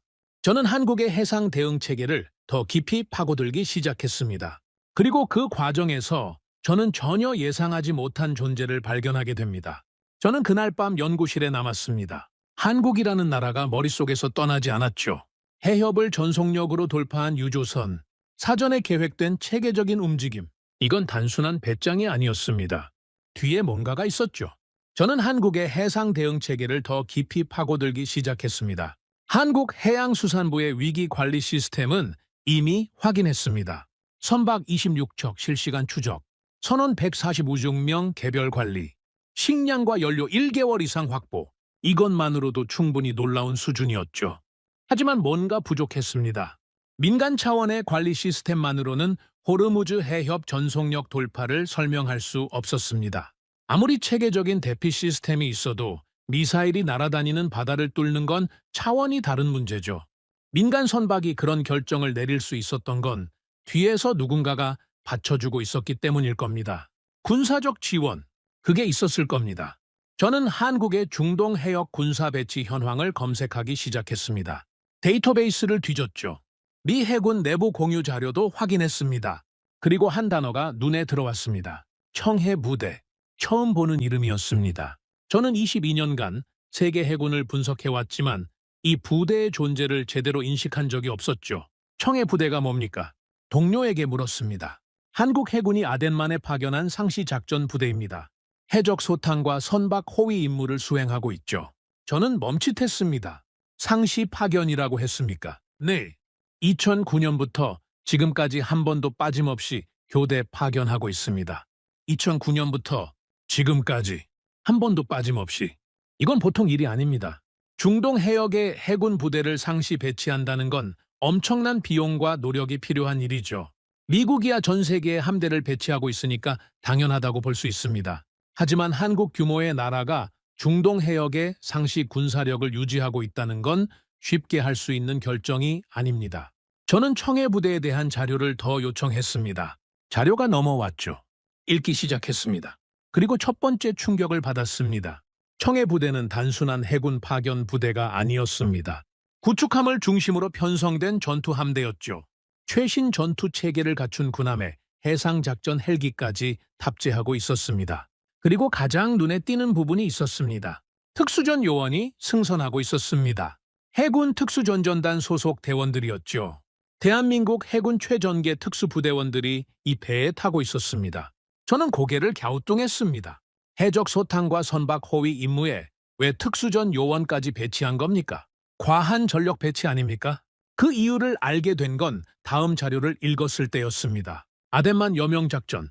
저는 한국의 해상 대응 체계를 더 깊이 파고들기 시작했습니다. 그리고 그 과정에서 저는 전혀 예상하지 못한 존재를 발견하게 됩니다. 저는 그날 밤 연구실에 남았습니다. 한국이라는 나라가 머릿속에서 떠나지 않았죠. 해협을 전속력으로 돌파한 유조선. 사전에 계획된 체계적인 움직임. 이건 단순한 배짱이 아니었습니다. 뒤에 뭔가가 있었죠. 저는 한국의 해상 대응 체계를 더 깊이 파고들기 시작했습니다. 한국 해양수산부의 위기 관리 시스템은 이미 확인했습니다. 선박 26척 실시간 추적, 선원 145명 개별 관리, 식량과 연료 1개월 이상 확보. 이것만으로도 충분히 놀라운 수준이었죠. 하지만 뭔가 부족했습니다. 민간 차원의 관리 시스템만으로는 호르무즈 해협 전속력 돌파를 설명할 수 없었습니다. 아무리 체계적인 대피 시스템이 있어도 미사일이 날아다니는 바다를 뚫는 건 차원이 다른 문제죠. 민간 선박이 그런 결정을 내릴 수 있었던 건 뒤에서 누군가가 받쳐주고 있었기 때문일 겁니다. 군사적 지원, 그게 있었을 겁니다. 저는 한국의 중동 해역 군사 배치 현황을 검색하기 시작했습니다. 데이터베이스를 뒤졌죠. 미 해군 내부 공유 자료도 확인했습니다. 그리고 한 단어가 눈에 들어왔습니다. 청해 부대. 처음 보는 이름이었습니다. 저는 22년간 세계 해군을 분석해왔지만 이 부대의 존재를 제대로 인식한 적이 없었죠. 청해 부대가 뭡니까? 동료에게 물었습니다. 한국 해군이 아덴만에 파견한 상시 작전 부대입니다. 해적 소탕과 선박 호위 임무를 수행하고 있죠. 저는 멈칫했습니다. 상시 파견이라고 했습니까? 네. 2009년부터 지금까지 한 번도 빠짐없이 교대 파견하고 있습니다. 2009년부터 지금까지 한 번도 빠짐없이. 이건 보통 일이 아닙니다. 중동 해역에 해군 부대를 상시 배치한다는 건 엄청난 비용과 노력이 필요한 일이죠. 미국이야 전 세계에 함대를 배치하고 있으니까 당연하다고 볼 수 있습니다. 하지만 한국 규모의 나라가 중동 해역에 상시 군사력을 유지하고 있다는 건 쉽게 할 수 있는 결정이 아닙니다. 저는 청해 부대에 대한 자료를 더 요청했습니다. 자료가 넘어왔죠. 읽기 시작했습니다. 그리고 첫 번째 충격을 받았습니다. 청해 부대는 단순한 해군 파견 부대가 아니었습니다. 구축함을 중심으로 편성된 전투함대였죠. 최신 전투 체계를 갖춘 군함에 해상작전 헬기까지 탑재하고 있었습니다. 그리고 가장 눈에 띄는 부분이 있었습니다. 특수전 요원이 승선하고 있었습니다. 해군 특수전전단 소속 대원들이었죠. 대한민국 해군 최전계 특수부대원들이 이 배에 타고 있었습니다. 저는 고개를 갸우뚱했습니다. 해적 소탕과 선박 호위 임무에 왜 특수전 요원까지 배치한 겁니까? 과한 전력 배치 아닙니까? 그 이유를 알게 된 건 다음 자료를 읽었을 때였습니다. 아덴만 여명작전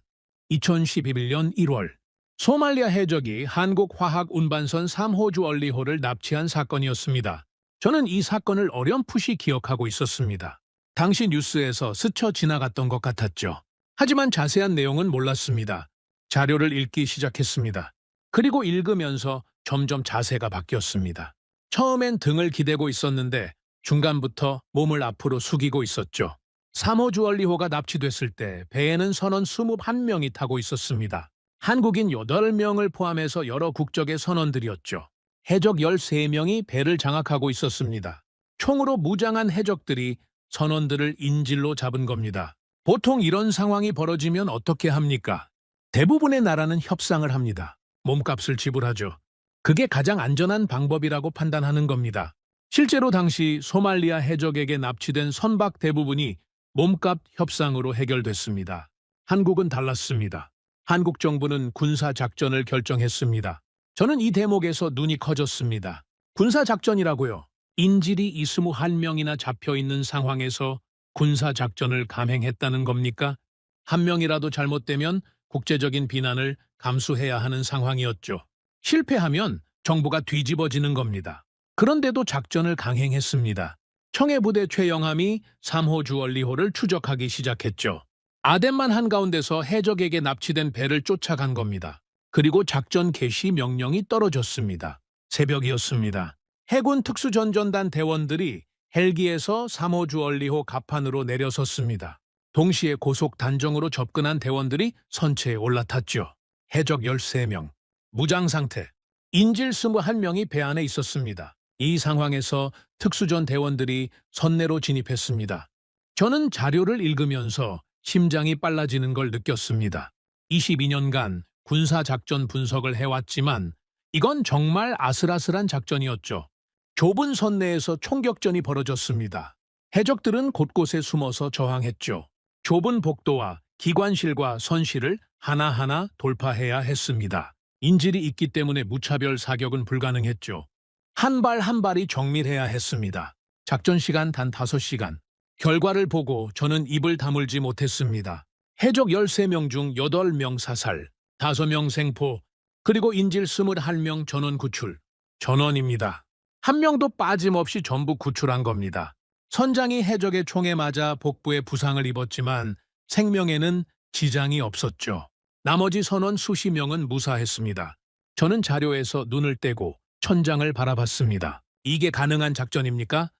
2011년 1월 소말리아 해적이 한국 화학 운반선 3호주 얼리호를 납치한 사건이었습니다. 저는 이 사건을 어렴풋이 기억하고 있었습니다. 당시 뉴스에서 스쳐 지나갔던 것 같았죠. 하지만 자세한 내용은 몰랐습니다. 자료를 읽기 시작했습니다. 그리고 읽으면서 점점 자세가 바뀌었습니다. 처음엔 등을 기대고 있었는데 중간부터 몸을 앞으로 숙이고 있었죠. 3호 주얼리호가 납치됐을 때 배에는 선원 21명이 타고 있었습니다. 한국인 8명을 포함해서 여러 국적의 선원들이었죠. 해적 13명이 배를 장악하고 있었습니다. 총으로 무장한 해적들이 선원들을 인질로 잡은 겁니다. 보통 이런 상황이 벌어지면 어떻게 합니까? 대부분의 나라는 협상을 합니다. 몸값을 지불하죠. 그게 가장 안전한 방법이라고 판단하는 겁니다. 실제로 당시 소말리아 해적에게 납치된 선박 대부분이 몸값 협상으로 해결됐습니다. 한국은 달랐습니다. 한국 정부는 군사작전을 결정했습니다. 저는 이 대목에서 눈이 커졌습니다. 군사작전이라고요? 인질이 21명이나 잡혀있는 상황에서 군사작전을 감행했다는 겁니까? 한 명이라도 잘못되면 국제적인 비난을 감수해야 하는 상황이었죠. 실패하면 정부가 뒤집어지는 겁니다. 그런데도 작전을 강행했습니다. 청해부대 최영함이 3호 주얼리호를 추적하기 시작했죠. 아덴만 한가운데서 해적에게 납치된 배를 쫓아간 겁니다. 그리고 작전 개시 명령이 떨어졌습니다. 새벽이었습니다. 해군 특수전전단 대원들이 헬기에서 3호 주얼리호 갑판으로 내려섰습니다. 동시에 고속 단정으로 접근한 대원들이 선체에 올라탔죠. 해적 13명, 무장 상태, 인질 21명이 배 안에 있었습니다. 이 상황에서 특수전 대원들이 선내로 진입했습니다. 저는 자료를 읽으면서 심장이 빨라지는 걸 느꼈습니다. 22년간 군사작전 분석을 해왔지만 이건 정말 아슬아슬한 작전이었죠. 좁은 선내에서 총격전이 벌어졌습니다. 해적들은 곳곳에 숨어서 저항했죠. 좁은 복도와 기관실과 선실을 하나하나 돌파해야 했습니다. 인질이 있기 때문에 무차별 사격은 불가능했죠. 한 발 한 발이 정밀해야 했습니다. 작전 시간 단 5시간. 결과를 보고 저는 입을 다물지 못했습니다. 해적 13명 중 8명 사살, 5명 생포, 그리고 인질 21명 전원 구출. 전원입니다. 한 명도 빠짐없이 전부 구출한 겁니다. 선장이 해적의 총에 맞아 복부에 부상을 입었지만 생명에는 지장이 없었죠. 나머지 선원 수십 명은 무사했습니다. 저는 자료에서 눈을 떼고 천장을 바라봤습니다. 이게 가능한 작전입니까?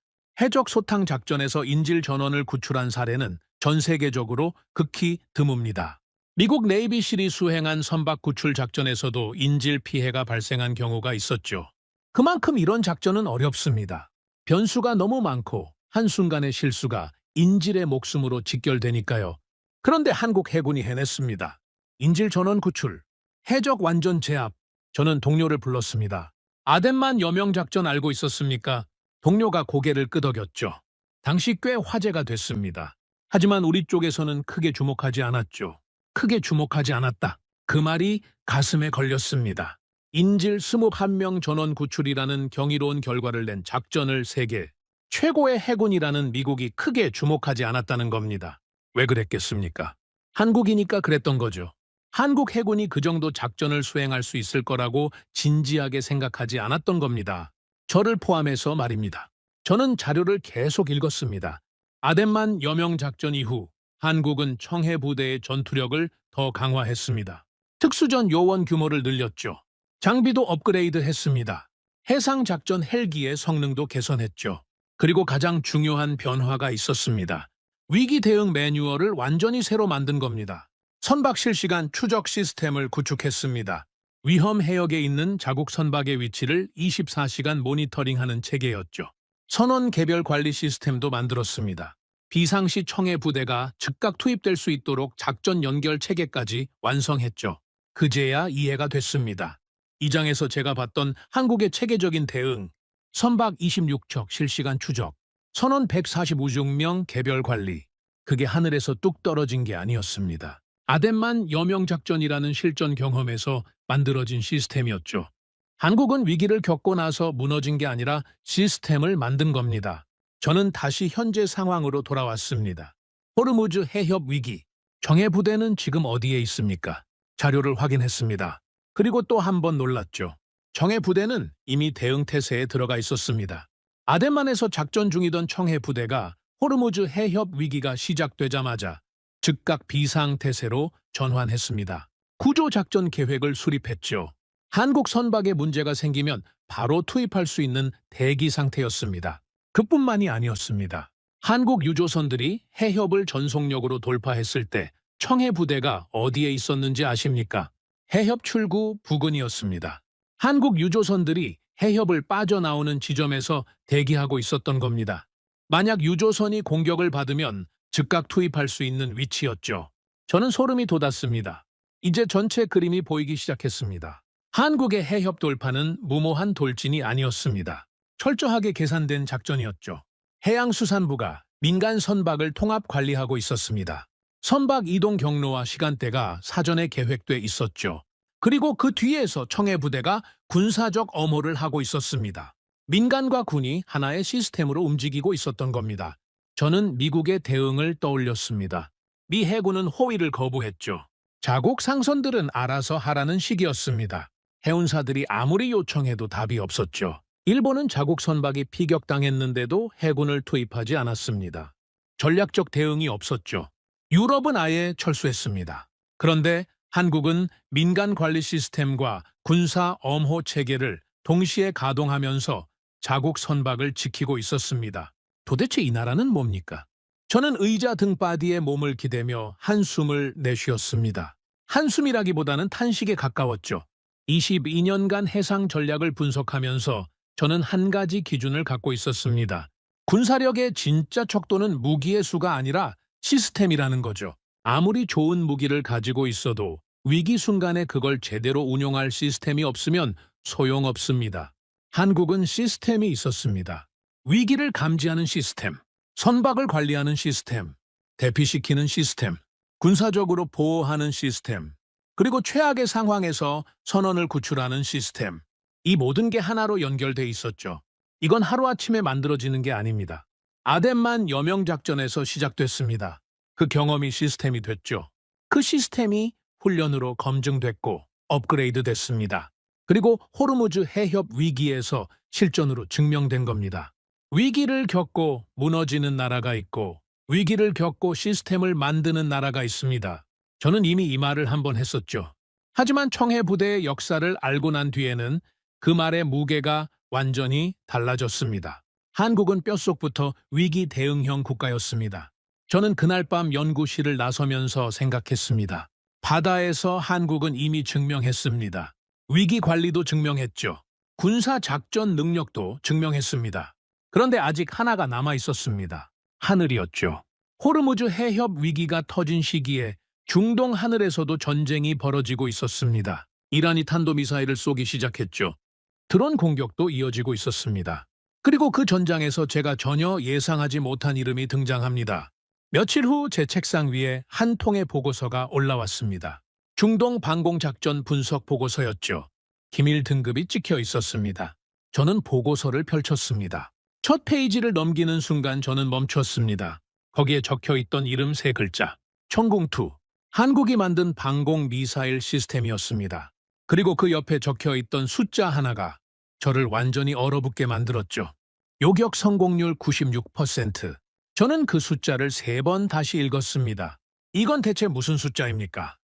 해적 소탕 작전에서 인질 전원을 구출한 사례는 전 세계적으로 극히 드뭅니다. 미국 네이비실이 수행한 선박 구출 작전에서도 인질 피해가 발생한 경우가 있었죠. 그만큼 이런 작전은 어렵습니다. 변수가 너무 많고 한순간의 실수가 인질의 목숨으로 직결되니까요. 그런데 한국 해군이 해냈습니다. 인질 전원 구출, 해적 완전 제압. 저는 동료를 불렀습니다. 아덴만 여명 작전 알고 있었습니까? 동료가 고개를 끄덕였죠. 당시 꽤 화제가 됐습니다. 하지만 우리 쪽에서는 크게 주목하지 않았죠. 크게 주목하지 않았다. 그 말이 가슴에 걸렸습니다. 인질 21명 전원 구출이라는 경이로운 결과를 낸 작전을 세계 최고의 해군이라는 미국이 크게 주목하지 않았다는 겁니다. 왜 그랬겠습니까? 한국이니까 그랬던 거죠. 한국 해군이 그 정도 작전을 수행할 수 있을 거라고 진지하게 생각하지 않았던 겁니다. 저를 포함해서 말입니다. 저는 자료를 계속 읽었습니다. 아덴만 여명 작전 이후 한국은 청해부대의 전투력을 더 강화했습니다. 특수전 요원 규모를 늘렸죠. 장비도 업그레이드 했습니다. 해상작전 헬기의 성능도 개선했죠. 그리고 가장 중요한 변화가 있었습니다. 위기 대응 매뉴얼을 완전히 새로 만든 겁니다. 선박 실시간 추적 시스템을 구축했습니다. 위험 해역에 있는 자국 선박의 위치를 24시간 모니터링하는 체계였죠. 선원 개별 관리 시스템도 만들었습니다. 비상시 청해 부대가 즉각 투입될 수 있도록 작전 연결 체계까지 완성했죠. 그제야 이해가 됐습니다. 이 장에서 제가 봤던 한국의 체계적인 대응, 선박 26척 실시간 추적, 선원 145명 개별 관리, 그게 하늘에서 뚝 떨어진 게 아니었습니다. 아덴만 여명 작전이라는 실전 경험에서 만들어진 시스템이었죠. 한국은 위기를 겪고 나서 무너진 게 아니라 시스템을 만든 겁니다. 저는 다시 현재 상황으로 돌아왔습니다. 호르무즈 해협 위기. 청해 부대는 지금 어디에 있습니까? 자료를 확인했습니다. 그리고 또 한 번 놀랐죠. 청해 부대는 이미 대응 태세에 들어가 있었습니다. 아덴만에서 작전 중이던 청해 부대가 호르무즈 해협 위기가 시작되자마자 즉각 비상태세로 전환했습니다. 구조작전 계획을 수립했죠. 한국 선박에 문제가 생기면 바로 투입할 수 있는 대기 상태였습니다. 그뿐만이 아니었습니다. 한국 유조선들이 해협을 전속력으로 돌파했을 때 청해 부대가 어디에 있었는지 아십니까? 해협 출구 부근이었습니다. 한국 유조선들이 해협을 빠져나오는 지점에서 대기하고 있었던 겁니다. 만약 유조선이 공격을 받으면 즉각 투입할 수 있는 위치였죠. 저는 소름이 돋았습니다. 이제 전체 그림이 보이기 시작했습니다. 한국의 해협 돌파는 무모한 돌진이 아니었습니다. 철저하게 계산된 작전이었죠. 해양수산부가 민간 선박을 통합 관리하고 있었습니다. 선박 이동 경로와 시간대가 사전에 계획돼 있었죠. 그리고 그 뒤에서 청해 부대가 군사적 엄호를 하고 있었습니다. 민간과 군이 하나의 시스템으로 움직이고 있었던 겁니다. 저는 미국의 대응을 떠올렸습니다. 미 해군은 호위를 거부했죠. 자국 상선들은 알아서 하라는 식이었습니다. 해운사들이 아무리 요청해도 답이 없었죠. 일본은 자국 선박이 피격당했는데도 해군을 투입하지 않았습니다. 전략적 대응이 없었죠. 유럽은 아예 철수했습니다. 그런데 한국은 민간 관리 시스템과 군사 엄호 체계를 동시에 가동하면서 자국 선박을 지키고 있었습니다. 도대체 이 나라는 뭡니까? 저는 의자 등바디에 몸을 기대며 한숨을 내쉬었습니다. 한숨이라기보다는 탄식에 가까웠죠. 22년간 해상 전략을 분석하면서 저는 한 가지 기준을 갖고 있었습니다. 군사력의 진짜 척도는 무기의 수가 아니라 시스템이라는 거죠. 아무리 좋은 무기를 가지고 있어도 위기 순간에 그걸 제대로 운용할 시스템이 없으면 소용없습니다. 한국은 시스템이 있었습니다. 위기를 감지하는 시스템, 선박을 관리하는 시스템, 대피시키는 시스템, 군사적으로 보호하는 시스템, 그리고 최악의 상황에서 선언을 구출하는 시스템. 이 모든 게 하나로 연결돼 있었죠. 이건 하루아침에 만들어지는 게 아닙니다. 아덴만 여명작전에서 시작됐습니다. 그 경험이 시스템이 됐죠. 그 시스템이 훈련으로 검증됐고 업그레이드 됐습니다. 그리고 호르무즈 해협 위기에서 실전으로 증명된 겁니다. 위기를 겪고 무너지는 나라가 있고 위기를 겪고 시스템을 만드는 나라가 있습니다. 저는 이미 이 말을 한번 했었죠. 하지만 청해 부대의 역사를 알고 난 뒤에는 그 말의 무게가 완전히 달라졌습니다. 한국은 뼛속부터 위기 대응형 국가였습니다. 저는 그날 밤 연구실을 나서면서 생각했습니다. 바다에서 한국은 이미 증명했습니다. 위기 관리도 증명했죠. 군사 작전 능력도 증명했습니다. 그런데 아직 하나가 남아 있었습니다. 하늘이었죠. 호르무즈 해협 위기가 터진 시기에 중동 하늘에서도 전쟁이 벌어지고 있었습니다. 이란이 탄도미사일을 쏘기 시작했죠. 드론 공격도 이어지고 있었습니다. 그리고 그 전장에서 제가 전혀 예상하지 못한 이름이 등장합니다. 며칠 후 제 책상 위에 한 통의 보고서가 올라왔습니다. 중동 방공작전 분석 보고서였죠. 기밀 등급이 찍혀 있었습니다. 저는 보고서를 펼쳤습니다. 첫 페이지를 넘기는 순간 저는 멈췄습니다. 거기에 적혀있던 이름 3글자. 천궁2. 한국이 만든 방공 미사일 시스템이었습니다. 그리고 그 옆에 적혀있던 숫자 하나가 저를 완전히 얼어붙게 만들었죠. 요격 성공률 96%. 저는 그 숫자를 3번 다시 읽었습니다. 이건 대체 무슨 숫자입니까?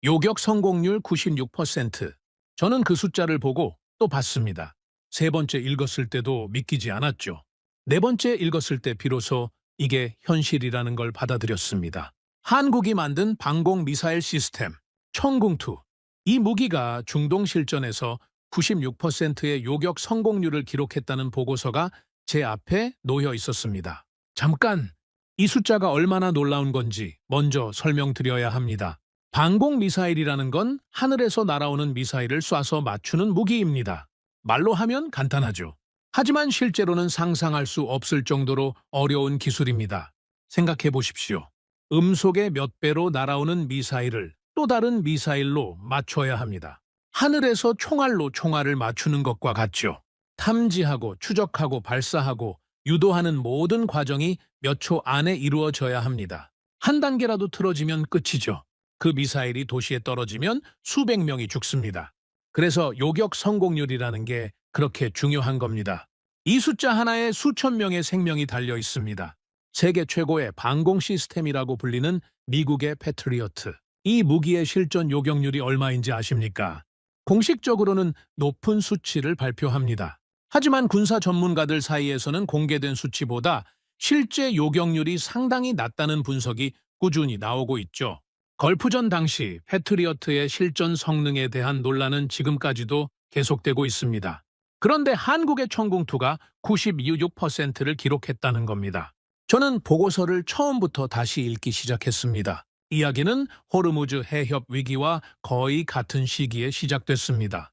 요격 성공률 96%. 저는 그 숫자를 보고 또 봤습니다. 3번째 읽었을 때도 믿기지 않았죠. 4번째 읽었을 때 비로소 이게 현실이라는 걸 받아들였습니다. 한국이 만든 방공 미사일 시스템, 천궁2. 이 무기가 중동 실전에서 96%의 요격 성공률을 기록했다는 보고서가 제 앞에 놓여 있었습니다. 잠깐, 이 숫자가 얼마나 놀라운 건지 먼저 설명드려야 합니다. 방공 미사일이라는 건 하늘에서 날아오는 미사일을 쏴서 맞추는 무기입니다. 말로 하면 간단하죠. 하지만 실제로는 상상할 수 없을 정도로 어려운 기술입니다. 생각해 보십시오. 음속의 몇 배로 날아오는 미사일을 또 다른 미사일로 맞춰야 합니다. 하늘에서 총알로 총알을 맞추는 것과 같죠. 탐지하고 추적하고 발사하고 유도하는 모든 과정이 몇 초 안에 이루어져야 합니다. 한 단계라도 틀어지면 끝이죠. 그 미사일이 도시에 떨어지면 수백 명이 죽습니다. 그래서 요격 성공률이라는 게 그렇게 중요한 겁니다. 이 숫자 하나에 수천 명의 생명이 달려 있습니다. 세계 최고의 방공 시스템이라고 불리는 미국의 패트리어트. 이 무기의 실전 요격률이 얼마인지 아십니까? 공식적으로는 높은 수치를 발표합니다. 하지만 군사 전문가들 사이에서는 공개된 수치보다 실제 요격률이 상당히 낮다는 분석이 꾸준히 나오고 있죠. 걸프전 당시 패트리어트의 실전 성능에 대한 논란은 지금까지도 계속되고 있습니다. 그런데 한국의 천궁2가 96%를 기록했다는 겁니다. 저는 보고서를 처음부터 다시 읽기 시작했습니다. 이야기는 호르무즈 해협 위기와 거의 같은 시기에 시작됐습니다.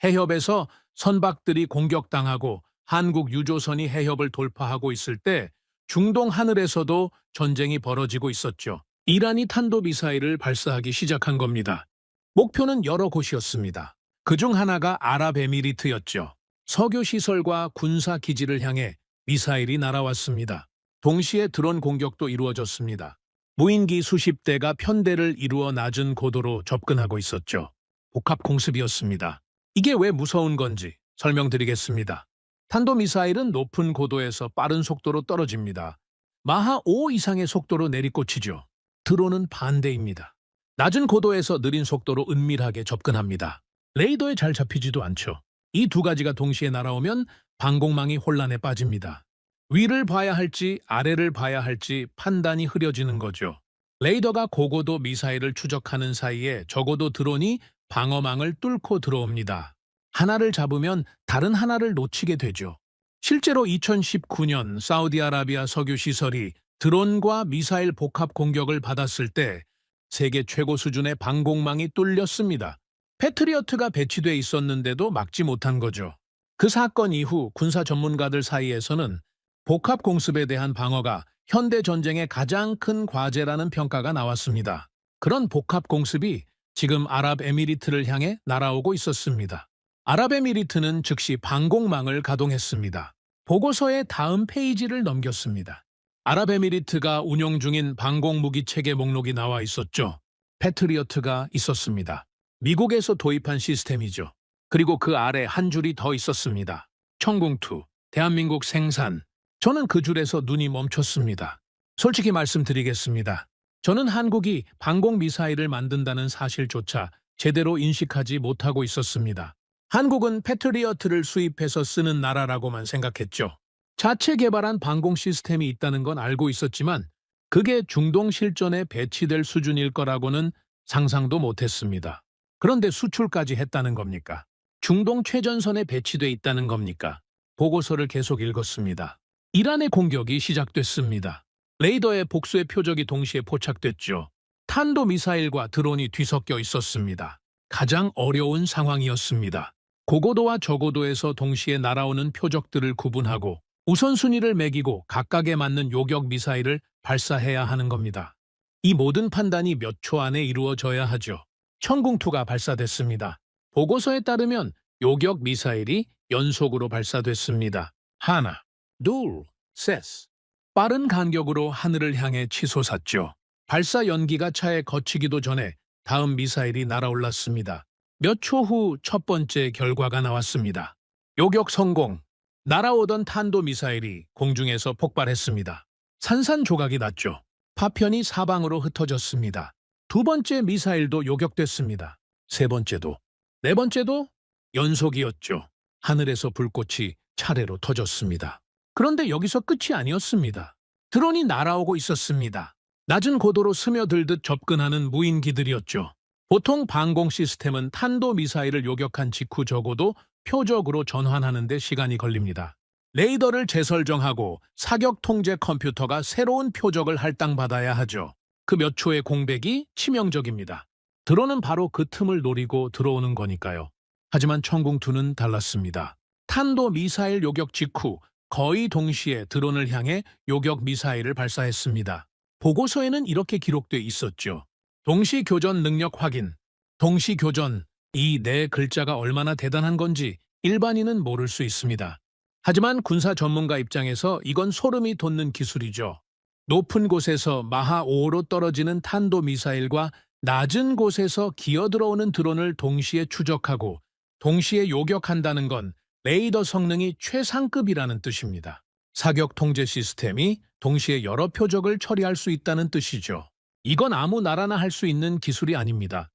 해협에서 선박들이 공격당하고 한국 유조선이 해협을 돌파하고 있을 때 중동 하늘에서도 전쟁이 벌어지고 있었죠. 이란이 탄도미사일을 발사하기 시작한 겁니다. 목표는 여러 곳이었습니다. 그중 하나가 아랍에미리트였죠. 석유시설과 군사기지를 향해 미사일이 날아왔습니다. 동시에 드론 공격도 이루어졌습니다. 무인기 수십 대가 편대를 이루어 낮은 고도로 접근하고 있었죠. 복합 공습이었습니다. 이게 왜 무서운 건지 설명드리겠습니다. 탄도미사일은 높은 고도에서 빠른 속도로 떨어집니다. 마하 5 이상의 속도로 내리꽂히죠. 드론은 반대입니다. 낮은 고도에서 느린 속도로 은밀하게 접근합니다. 레이더에 잘 잡히지도 않죠. 이 두 가지가 동시에 날아오면 방공망이 혼란에 빠집니다. 위를 봐야 할지 아래를 봐야 할지 판단이 흐려지는 거죠. 레이더가 고고도 미사일을 추적하는 사이에 적어도 드론이 방어망을 뚫고 들어옵니다. 하나를 잡으면 다른 하나를 놓치게 되죠. 실제로 2019년 사우디아라비아 석유 시설이 드론과 미사일 복합 공격을 받았을 때 세계 최고 수준의 방공망이 뚫렸습니다. 패트리어트가 배치돼 있었는데도 막지 못한 거죠. 그 사건 이후 군사 전문가들 사이에서는 복합 공습에 대한 방어가 현대 전쟁의 가장 큰 과제라는 평가가 나왔습니다. 그런 복합 공습이 지금 아랍에미리트를 향해 날아오고 있었습니다. 아랍에미리트는 즉시 방공망을 가동했습니다. 보고서의 다음 페이지를 넘겼습니다. 아랍에미리트가 운용 중인 방공무기 체계 목록이 나와 있었죠. 패트리어트가 있었습니다. 미국에서 도입한 시스템이죠. 그리고 그 아래 한 줄이 더 있었습니다. 청궁2, 대한민국 생산. 저는 그 줄에서 눈이 멈췄습니다. 솔직히 말씀드리겠습니다. 저는 한국이 방공미사일을 만든다는 사실조차 제대로 인식하지 못하고 있었습니다. 한국은 패트리어트를 수입해서 쓰는 나라라고만 생각했죠. 자체 개발한 방공 시스템이 있다는 건 알고 있었지만 그게 중동 실전에 배치될 수준일 거라고는 상상도 못했습니다. 그런데 수출까지 했다는 겁니까? 중동 최전선에 배치돼 있다는 겁니까? 보고서를 계속 읽었습니다. 이란의 공격이 시작됐습니다. 레이더에 복수의 표적이 동시에 포착됐죠. 탄도미사일과 드론이 뒤섞여 있었습니다. 가장 어려운 상황이었습니다. 고고도와 저고도에서 동시에 날아오는 표적들을 구분하고 우선순위를 매기고 각각에 맞는 요격 미사일을 발사해야 하는 겁니다. 이 모든 판단이 몇 초 안에 이루어져야 하죠. 청궁2가 발사됐습니다. 보고서에 따르면 요격 미사일이 연속으로 발사됐습니다. 하나, 둘, 셋. 빠른 간격으로 하늘을 향해 치솟았죠. 발사 연기가 차에 거치기도 전에 다음 미사일이 날아올랐습니다. 몇 초 후 첫 번째 결과가 나왔습니다. 요격 성공. 날아오던 탄도미사일이 공중에서 폭발했습니다. 산산조각이 났죠. 파편이 사방으로 흩어졌습니다. 두 번째 미사일도 요격됐습니다. 세 번째도, 네 번째도 연속이었죠. 하늘에서 불꽃이 차례로 터졌습니다. 그런데 여기서 끝이 아니었습니다. 드론이 날아오고 있었습니다. 낮은 고도로 스며들듯 접근하는 무인기들이었죠. 보통 방공 시스템은 탄도미사일을 요격한 직후 적어도 표적으로 전환하는 데 시간이 걸립니다. 레이더를 재설정하고 사격 통제 컴퓨터가 새로운 표적을 할당받아야 하죠. 그 몇 초의 공백이 치명적입니다. 드론은 바로 그 틈을 노리고 들어오는 거니까요. 하지만 청궁2는 달랐습니다. 탄도미사일 요격 직후 거의 동시에 드론을 향해 요격 미사일을 발사했습니다. 보고서에는 이렇게 기록돼 있었죠. 동시 교전 능력 확인. 동시 교전. 이 네 글자가 얼마나 대단한 건지 일반인은 모를 수 있습니다. 하지만 군사 전문가 입장에서 이건 소름이 돋는 기술이죠. 높은 곳에서 마하 5로 떨어지는 탄도미사일과 낮은 곳에서 기어들어오는 드론을 동시에 추적하고 동시에 요격한다는 건 레이더 성능이 최상급이라는 뜻입니다. 사격 통제 시스템이 동시에 여러 표적을 처리할 수 있다는 뜻이죠. 이건 아무 나라나 할 수 있는 기술이 아닙니다.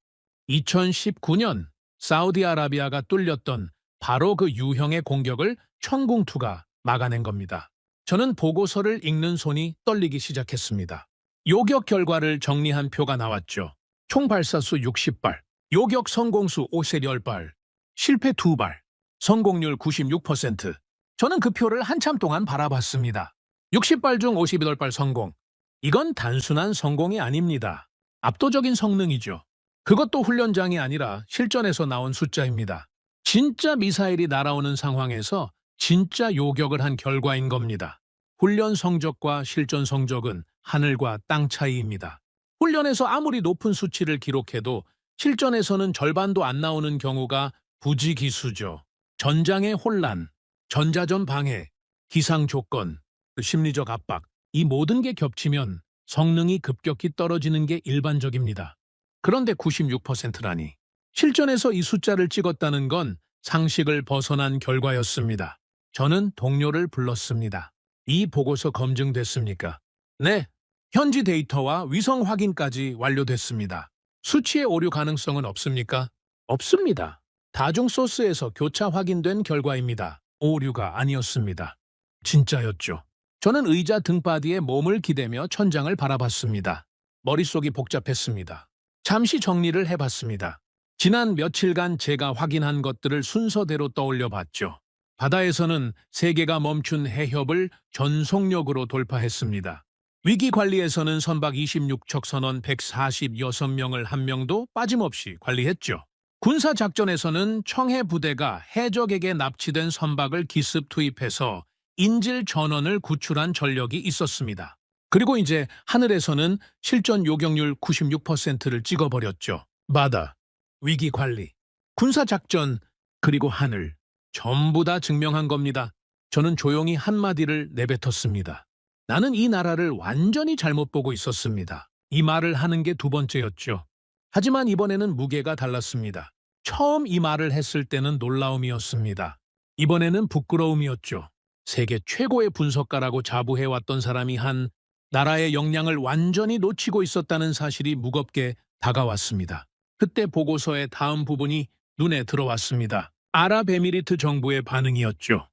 2019년 사우디아라비아가 뚫렸던 바로 그 유형의 공격을 청궁2가 막아낸 겁니다. 저는 보고서를 읽는 손이 떨리기 시작했습니다. 요격 결과를 정리한 표가 나왔죠. 총 발사수 60발, 요격 성공수 5세렬발, 실패 2발, 성공률 96%. 저는 그 표를 한참 동안 바라봤습니다. 60발 중 58발 성공. 이건 단순한 성공이 아닙니다. 압도적인 성능이죠. 그것도 훈련장이 아니라 실전에서 나온 숫자입니다. 진짜 미사일이 날아오는 상황에서 진짜 요격을 한 결과인 겁니다. 훈련 성적과 실전 성적은 하늘과 땅 차이입니다. 훈련에서 아무리 높은 수치를 기록해도 실전에서는 절반도 안 나오는 경우가 부지기수죠. 전장의 혼란, 전자전 방해, 기상 조건, 심리적 압박, 이 모든 게 겹치면 성능이 급격히 떨어지는 게 일반적입니다. 그런데 96%라니. 실전에서 이 숫자를 찍었다는 건 상식을 벗어난 결과였습니다. 저는 동료를 불렀습니다. 이 보고서 검증됐습니까? 네. 현지 데이터와 위성 확인까지 완료됐습니다. 수치의 오류 가능성은 없습니까? 없습니다. 다중 소스에서 교차 확인된 결과입니다. 오류가 아니었습니다. 진짜였죠. 저는 의자 등받이에 몸을 기대며 천장을 바라봤습니다. 머릿속이 복잡했습니다. 잠시 정리를 해봤습니다. 지난 며칠간 제가 확인한 것들을 순서대로 떠올려 봤죠. 바다에서는 세계가 멈춘 해협을 전속력으로 돌파했습니다. 위기 관리에서는 선박 26척 선원 146명을 한 명도 빠짐없이 관리했죠. 군사 작전에서는 청해 부대가 해적에게 납치된 선박을 기습 투입해서 인질 전원을 구출한 전력이 있었습니다. 그리고 이제 하늘에서는 실전 요격률 96%를 찍어버렸죠. 바다, 위기 관리, 군사 작전, 그리고 하늘. 전부 다 증명한 겁니다. 저는 조용히 한마디를 내뱉었습니다. 나는 이 나라를 완전히 잘못 보고 있었습니다. 이 말을 하는 게 두 번째였죠. 하지만 이번에는 무게가 달랐습니다. 처음 이 말을 했을 때는 놀라움이었습니다. 이번에는 부끄러움이었죠. 세계 최고의 분석가라고 자부해왔던 사람이 한 나라의 역량을 완전히 놓치고 있었다는 사실이 무겁게 다가왔습니다. 그때 보고서의 다음 부분이 눈에 들어왔습니다. 아랍에미리트 정부의 반응이었죠.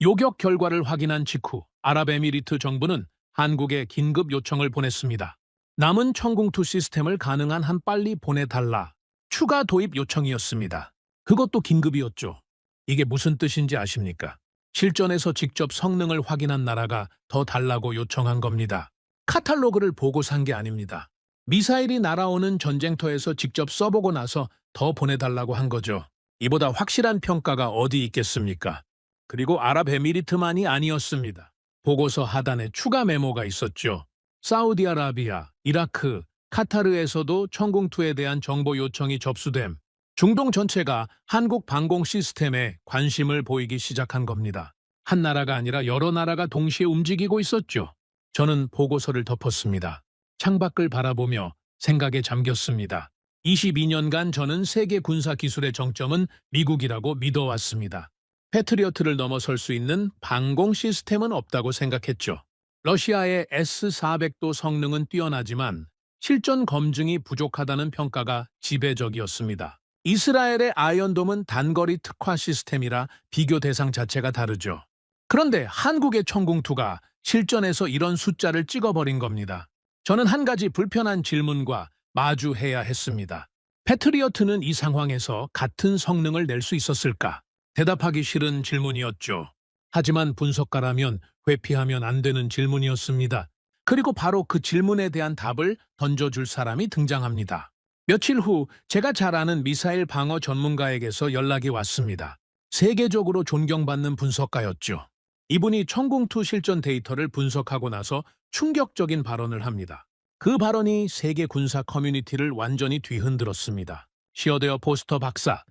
요격 결과를 확인한 직후 아랍에미리트 정부는 한국에 긴급 요청을 보냈습니다. 남은 청궁2 시스템을 가능한 한 빨리 보내달라. 추가 도입 요청이었습니다. 그것도 긴급이었죠. 이게 무슨 뜻인지 아십니까? 실전에서 직접 성능을 확인한 나라가 더 달라고 요청한 겁니다. 카탈로그를 보고 산 게 아닙니다. 미사일이 날아오는 전쟁터에서 직접 써보고 나서 더 보내달라고 한 거죠. 이보다 확실한 평가가 어디 있겠습니까? 그리고 아랍에미리트만이 아니었습니다. 보고서 하단에 추가 메모가 있었죠. 사우디아라비아, 이라크, 카타르에서도 청궁2에 대한 정보 요청이 접수됨. 중동 전체가 한국 방공 시스템에 관심을 보이기 시작한 겁니다. 한 나라가 아니라 여러 나라가 동시에 움직이고 있었죠. 저는 보고서를 덮었습니다. 창밖을 바라보며 생각에 잠겼습니다. 22년간 저는 세계 군사 기술의 정점은 미국이라고 믿어왔습니다. 패트리어트를 넘어설 수 있는 방공 시스템은 없다고 생각했죠. 러시아의 S-400도 성능은 뛰어나지만 실전 검증이 부족하다는 평가가 지배적이었습니다. 이스라엘의 아이언돔은 단거리 특화 시스템이라 비교 대상 자체가 다르죠. 그런데 한국의 청궁2가 실전에서 이런 숫자를 찍어버린 겁니다. 저는 한 가지 불편한 질문과 마주해야 했습니다. 패트리어트는 이 상황에서 같은 성능을 낼 수 있었을까? 대답하기 싫은 질문이었죠. 하지만 분석가라면 회피하면 안 되는 질문이었습니다. 그리고 바로 그 질문에 대한 답을 던져줄 사람이 등장합니다. 며칠 후 제가 잘 아는 미사일 방어 전문가에게서 연락이 왔습니다. 세계적으로 존경받는 분석가였죠. 이분이 청궁2 실전 데이터를 분석하고 나서 충격적인 발언을 합니다. 그 발언이 세계 군사 커뮤니티를 완전히 뒤흔들었습니다. 시어데어 포스터 박사,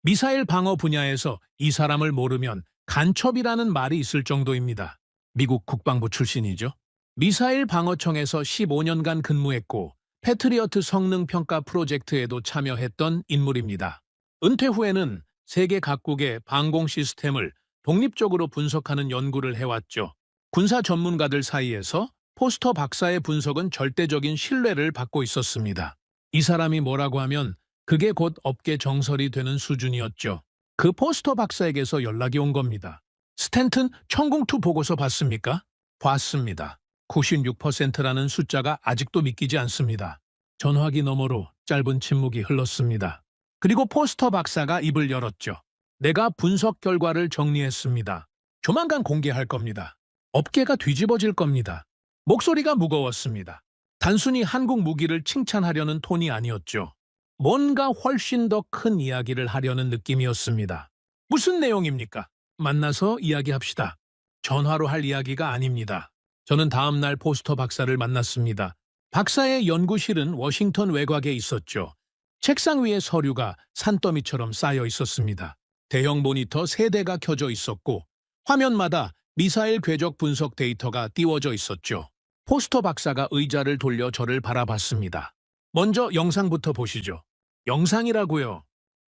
미사일 방어 분야에서 이 사람을 모르면 간첩이라는 말이 있을 정도입니다. 미국 국방부 출신이죠. 미사일 방어청에서 15년간 근무했고 패트리어트 성능 평가 프로젝트에도 참여했던 인물입니다. 은퇴 후에는 세계 각국의 방공 시스템을 독립적으로 분석하는 연구를 해왔죠. 군사 전문가들 사이에서 포스터 박사의 분석은 절대적인 신뢰를 받고 있었습니다. 이 사람이 뭐라고 하면 그게 곧 업계 정설이 되는 수준이었죠. 그 포스터 박사에게서 연락이 온 겁니다. 스탠튼 청궁2 보고서 봤습니까? 봤습니다. 96%라는 숫자가 아직도 믿기지 않습니다. 전화기 너머로 짧은 침묵이 흘렀습니다. 그리고 포스터 박사가 입을 열었죠. 내가 분석 결과를 정리했습니다. 조만간 공개할 겁니다. 업계가 뒤집어질 겁니다. 목소리가 무거웠습니다. 단순히 한국 무기를 칭찬하려는 톤이 아니었죠. 뭔가 훨씬 더 큰 이야기를 하려는 느낌이었습니다. 무슨 내용입니까? 만나서 이야기합시다. 전화로 할 이야기가 아닙니다. 저는 다음 날 포스터 박사를 만났습니다. 박사의 연구실은 워싱턴 외곽에 있었죠. 책상 위에 서류가 산더미처럼 쌓여 있었습니다. 대형 모니터 3대가 켜져 있었고 화면마다 미사일 궤적 분석 데이터가 띄워져 있었죠. 포스터 박사가 의자를 돌려 저를 바라봤습니다. 먼저 영상부터 보시죠. 영상이라고요.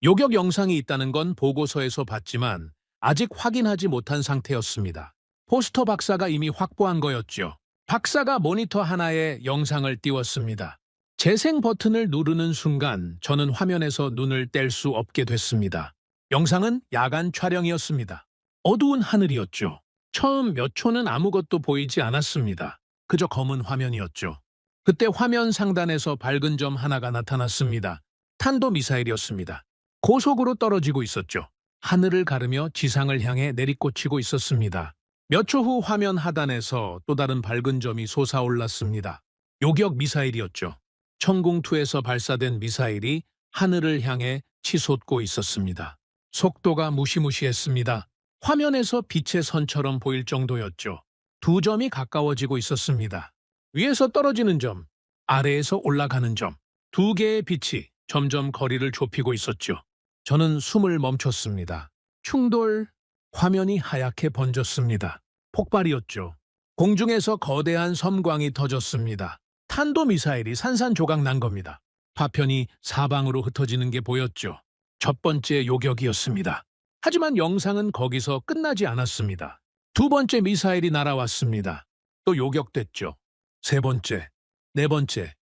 요격 영상이 있다는 건 보고서에서 봤지만 아직 확인하지 못한 상태였습니다. 포스터 박사가 이미 확보한 거였죠. 박사가 모니터 하나에 영상을 띄웠습니다. 재생 버튼을 누르는 순간 저는 화면에서 눈을 뗄 수 없게 됐습니다. 영상은 야간 촬영이었습니다. 어두운 하늘이었죠. 처음 몇 초는 아무것도 보이지 않았습니다. 그저 검은 화면이었죠. 그때 화면 상단에서 밝은 점 하나가 나타났습니다. 탄도미사일이었습니다. 고속으로 떨어지고 있었죠. 하늘을 가르며 지상을 향해 내리꽂히고 있었습니다. 몇 초 후 화면 하단에서 또 다른 밝은 점이 솟아올랐습니다. 요격 미사일이었죠. 천궁2에서 발사된 미사일이 하늘을 향해 치솟고 있었습니다. 속도가 무시무시했습니다. 화면에서 빛의 선처럼 보일 정도였죠. 두 점이 가까워지고 있었습니다. 위에서 떨어지는 점, 아래에서 올라가는 점, 두 개의 빛이 점점 거리를 좁히고 있었죠. 저는 숨을 멈췄습니다. 충돌, 화면이 하얗게 번졌습니다. 폭발이었죠. 공중에서 거대한 섬광이 터졌습니다. 탄도미사일이 산산조각 난 겁니다. 파편이 사방으로 흩어지는 게 보였죠. 첫 번째 요격이었습니다. 하지만 영상은 거기서 끝나지 않았습니다. 두 번째 미사일이 날아왔습니다. 또 요격됐죠. 세 번째, 네 번째,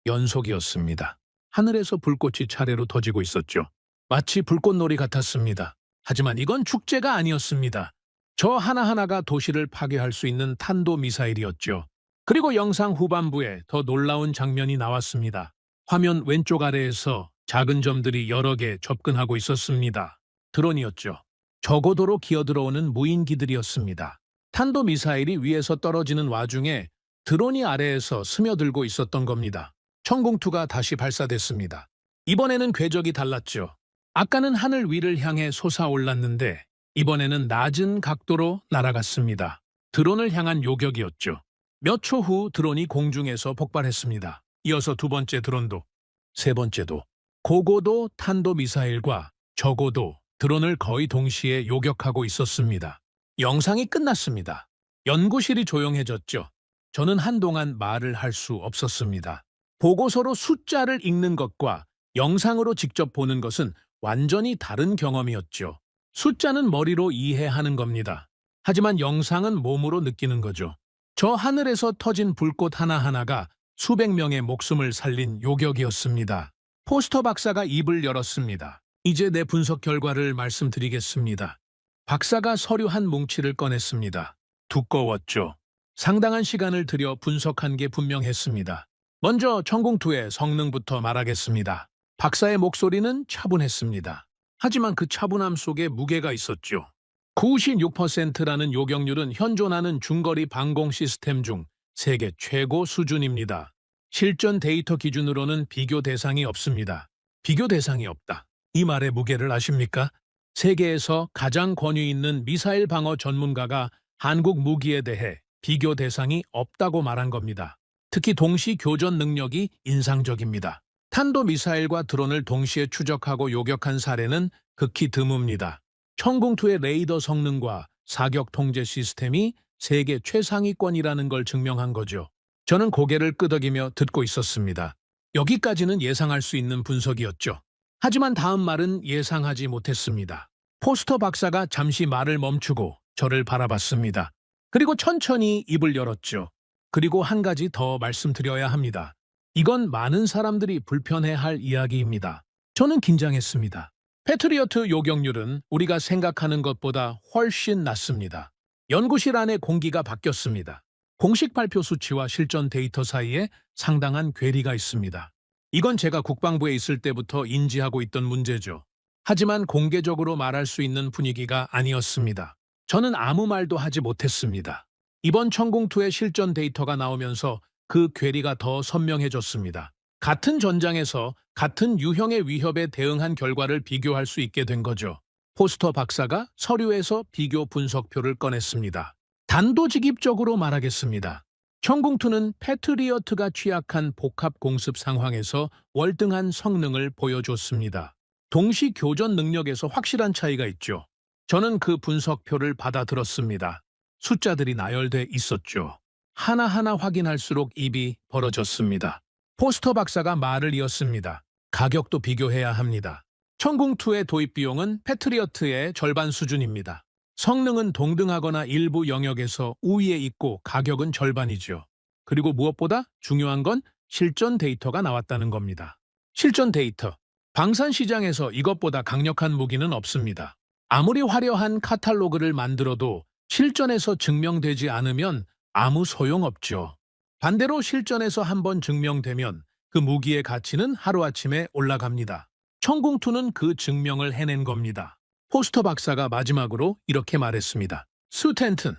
연속이었습니다. 하늘에서 불꽃이 차례로 터지고 있었죠. 마치 불꽃놀이 같았습니다. 하지만 이건 축제가 아니었습니다. 저 하나하나가 도시를 파괴할 수 있는 탄도미사일이었죠. 그리고 영상 후반부에 더 놀라운 장면이 나왔습니다. 화면 왼쪽 아래에서 작은 점들이 여러 개 접근하고 있었습니다. 드론이었죠. 저고도로 기어들어오는 무인기들이었습니다. 탄도미사일이 위에서 떨어지는 와중에 드론이 아래에서 스며들고 있었던 겁니다. 천궁2가 다시 발사됐습니다. 이번에는 궤적이 달랐죠. 아까는 하늘 위를 향해 솟아올랐는데 이번에는 낮은 각도로 날아갔습니다. 드론을 향한 요격이었죠. 몇 초 후 드론이 공중에서 폭발했습니다. 이어서 두 번째 드론도, 세 번째도, 고고도 탄도미사일과 저고도 드론을 거의 동시에 요격하고 있었습니다. 영상이 끝났습니다. 연구실이 조용해졌죠. 저는 한동안 말을 할 수 없었습니다. 보고서로 숫자를 읽는 것과 영상으로 직접 보는 것은 완전히 다른 경험이었죠. 숫자는 머리로 이해하는 겁니다. 하지만 영상은 몸으로 느끼는 거죠. 저 하늘에서 터진 불꽃 하나하나가 수백 명의 목숨을 살린 요격이었습니다. 포스터 박사가 입을 열었습니다. 이제 내 분석 결과를 말씀드리겠습니다. 박사가 서류 한 뭉치를 꺼냈습니다. 두꺼웠죠. 상당한 시간을 들여 분석한 게 분명했습니다. 먼저 천궁2의 성능부터 말하겠습니다. 박사의 목소리는 차분했습니다. 하지만 그 차분함 속에 무게가 있었죠. 96%라는 요격률은 현존하는 중거리 방공 시스템 중 세계 최고 수준입니다. 실전 데이터 기준으로는 비교 대상이 없습니다. 비교 대상이 없다. 이 말의 무게를 아십니까? 세계에서 가장 권위 있는 미사일 방어 전문가가 한국 무기에 대해 비교 대상이 없다고 말한 겁니다. 특히 동시 교전 능력이 인상적입니다. 탄도미사일과 드론을 동시에 추적하고 요격한 사례는 극히 드뭅니다. 천궁2의 레이더 성능과 사격 통제 시스템이 세계 최상위권이라는 걸 증명한 거죠. 저는 고개를 끄덕이며 듣고 있었습니다. 여기까지는 예상할 수 있는 분석이었죠. 하지만 다음 말은 예상하지 못했습니다. 포스터 박사가 잠시 말을 멈추고 저를 바라봤습니다. 그리고 천천히 입을 열었죠. 그리고 한 가지 더 말씀드려야 합니다. 이건 많은 사람들이 불편해할 이야기입니다. 저는 긴장했습니다. 패트리어트 요격률은 우리가 생각하는 것보다 훨씬 낮습니다. 연구실 안에 공기가 바뀌었습니다. 공식 발표 수치와 실전 데이터 사이에 상당한 괴리가 있습니다. 이건 제가 국방부에 있을 때부터 인지하고 있던 문제죠. 하지만 공개적으로 말할 수 있는 분위기가 아니었습니다. 저는 아무 말도 하지 못했습니다. 이번 천궁2의 실전 데이터가 나오면서 그 괴리가 더 선명해졌습니다. 같은 전장에서 같은 유형의 위협에 대응한 결과를 비교할 수 있게 된 거죠. 포스터 박사가 서류에서 비교 분석표를 꺼냈습니다. 단도직입적으로 말하겠습니다. 천궁2는 패트리어트가 취약한 복합 공습 상황에서 월등한 성능을 보여줬습니다. 동시 교전 능력에서 확실한 차이가 있죠. 저는 그 분석표를 받아들었습니다. 숫자들이 나열돼 있었죠. 하나하나 확인할수록 입이 벌어졌습니다. 포스터 박사가 말을 이었습니다. 가격도 비교해야 합니다. 천궁2의 도입 비용은 패트리어트의 절반 수준입니다. 성능은 동등하거나 일부 영역에서 우위에 있고 가격은 절반이죠. 그리고 무엇보다 중요한 건 실전 데이터가 나왔다는 겁니다. 실전 데이터. 방산 시장에서 이것보다 강력한 무기는 없습니다. 아무리 화려한 카탈로그를 만들어도 실전에서 증명되지 않으면 아무 소용없죠. 반대로 실전에서 한번 증명되면 그 무기의 가치는 하루아침에 올라갑니다. 천궁2는 그 증명을 해낸 겁니다. 포스터 박사가 마지막으로 이렇게 말했습니다. 스탠튼,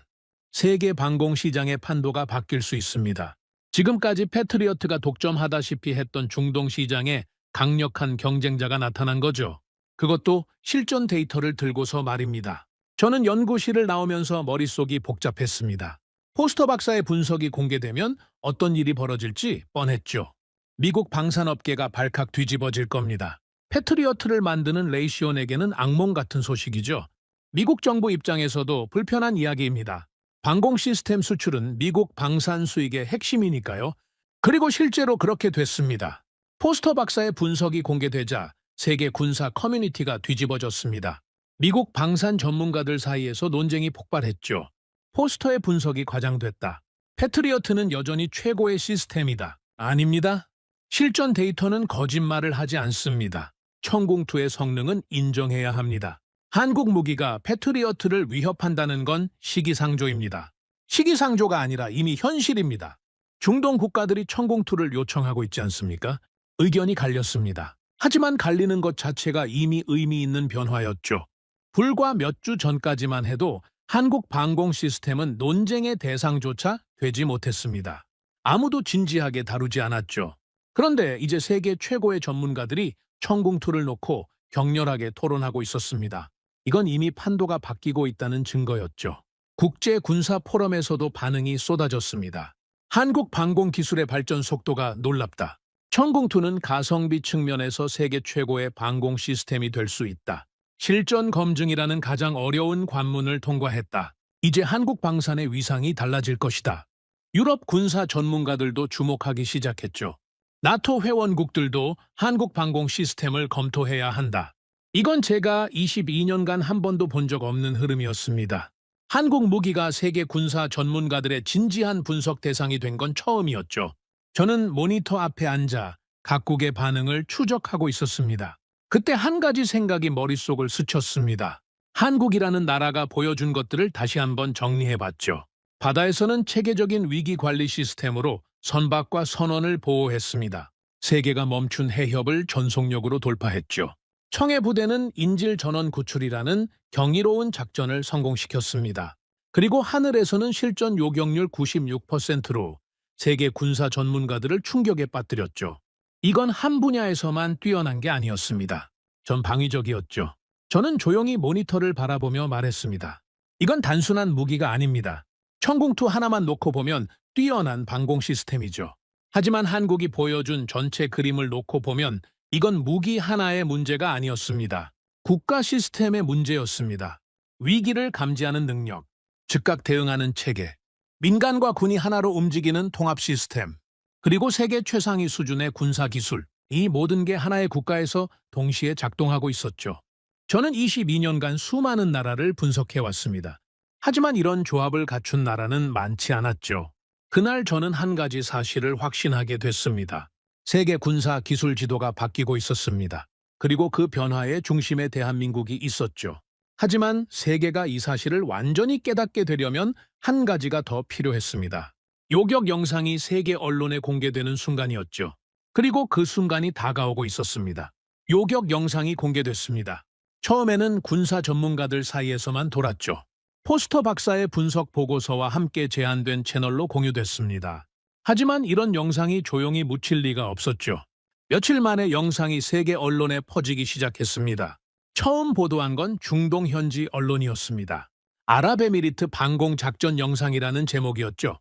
세계 방공 시장의 판도가 바뀔 수 있습니다. 지금까지 패트리어트가 독점하다시피 했던 중동 시장에 강력한 경쟁자가 나타난 거죠. 그것도 실전 데이터를 들고서 말입니다. 저는 연구실을 나오면서 머릿속이 복잡했습니다. 포스터 박사의 분석이 공개되면 어떤 일이 벌어질지 뻔했죠. 미국 방산업계가 발칵 뒤집어질 겁니다. 패트리어트를 만드는 레이시온에게는 악몽 같은 소식이죠. 미국 정부 입장에서도 불편한 이야기입니다. 방공 시스템 수출은 미국 방산 수익의 핵심이니까요. 그리고 실제로 그렇게 됐습니다. 포스터 박사의 분석이 공개되자 세계 군사 커뮤니티가 뒤집어졌습니다. 미국 방산 전문가들 사이에서 논쟁이 폭발했죠. 포스터의 분석이 과장됐다. 패트리어트는 여전히 최고의 시스템이다. 아닙니다. 실전 데이터는 거짓말을 하지 않습니다. 천궁2의 성능은 인정해야 합니다. 한국 무기가 패트리어트를 위협한다는 건 시기상조입니다. 시기상조가 아니라 이미 현실입니다. 중동 국가들이 천궁2를 요청하고 있지 않습니까? 의견이 갈렸습니다. 하지만 갈리는 것 자체가 이미 의미 있는 변화였죠. 불과 몇 주 전까지만 해도 한국 방공 시스템은 논쟁의 대상조차 되지 못했습니다. 아무도 진지하게 다루지 않았죠. 그런데 이제 세계 최고의 전문가들이 천궁2를 놓고 격렬하게 토론하고 있었습니다. 이건 이미 판도가 바뀌고 있다는 증거였죠. 국제 군사 포럼에서도 반응이 쏟아졌습니다. 한국 방공 기술의 발전 속도가 놀랍다. 천궁2는 가성비 측면에서 세계 최고의 방공 시스템이 될 수 있다. 실전 검증이라는 가장 어려운 관문을 통과했다. 이제 한국 방산의 위상이 달라질 것이다. 유럽 군사 전문가들도 주목하기 시작했죠. 나토 회원국들도 한국 방공 시스템을 검토해야 한다. 이건 제가 22년간 한 번도 본 적 없는 흐름이었습니다. 한국 무기가 세계 군사 전문가들의 진지한 분석 대상이 된 건 처음이었죠. 저는 모니터 앞에 앉아 각국의 반응을 추적하고 있었습니다. 그때 한 가지 생각이 머릿속을 스쳤습니다. 한국이라는 나라가 보여준 것들을 다시 한번 정리해봤죠. 바다에서는 체계적인 위기 관리 시스템으로 선박과 선원을 보호했습니다. 세계가 멈춘 해협을 전속력으로 돌파했죠. 청해 부대는 인질 전원 구출이라는 경이로운 작전을 성공시켰습니다. 그리고 하늘에서는 실전 요격률 96%로 세계 군사 전문가들을 충격에 빠뜨렸죠. 이건 한 분야에서만 뛰어난 게 아니었습니다. 전 방위적이었죠. 저는 조용히 모니터를 바라보며 말했습니다. 이건 단순한 무기가 아닙니다. 천궁2 하나만 놓고 보면 뛰어난 방공 시스템이죠. 하지만 한국이 보여준 전체 그림을 놓고 보면 이건 무기 하나의 문제가 아니었습니다. 국가 시스템의 문제였습니다. 위기를 감지하는 능력, 즉각 대응하는 체계, 민간과 군이 하나로 움직이는 통합 시스템, 그리고 세계 최상위 수준의 군사 기술, 이 모든 게 하나의 국가에서 동시에 작동하고 있었죠. 저는 22년간 수많은 나라를 분석해왔습니다. 하지만 이런 조합을 갖춘 나라는 많지 않았죠. 그날 저는 한 가지 사실을 확신하게 됐습니다. 세계 군사 기술 지도가 바뀌고 있었습니다. 그리고 그 변화의 중심에 대한민국이 있었죠. 하지만 세계가 이 사실을 완전히 깨닫게 되려면 한 가지가 더 필요했습니다. 요격 영상이 세계 언론에 공개되는 순간이었죠. 그리고 그 순간이 다가오고 있었습니다. 요격 영상이 공개됐습니다. 처음에는 군사 전문가들 사이에서만 돌았죠. 포스터 박사의 분석 보고서와 함께 제안된 채널로 공유됐습니다. 하지만 이런 영상이 조용히 묻힐 리가 없었죠. 며칠 만에 영상이 세계 언론에 퍼지기 시작했습니다. 처음 보도한 건 중동 현지 언론이었습니다. 아랍에미리트 방공 작전 영상이라는 제목이었죠.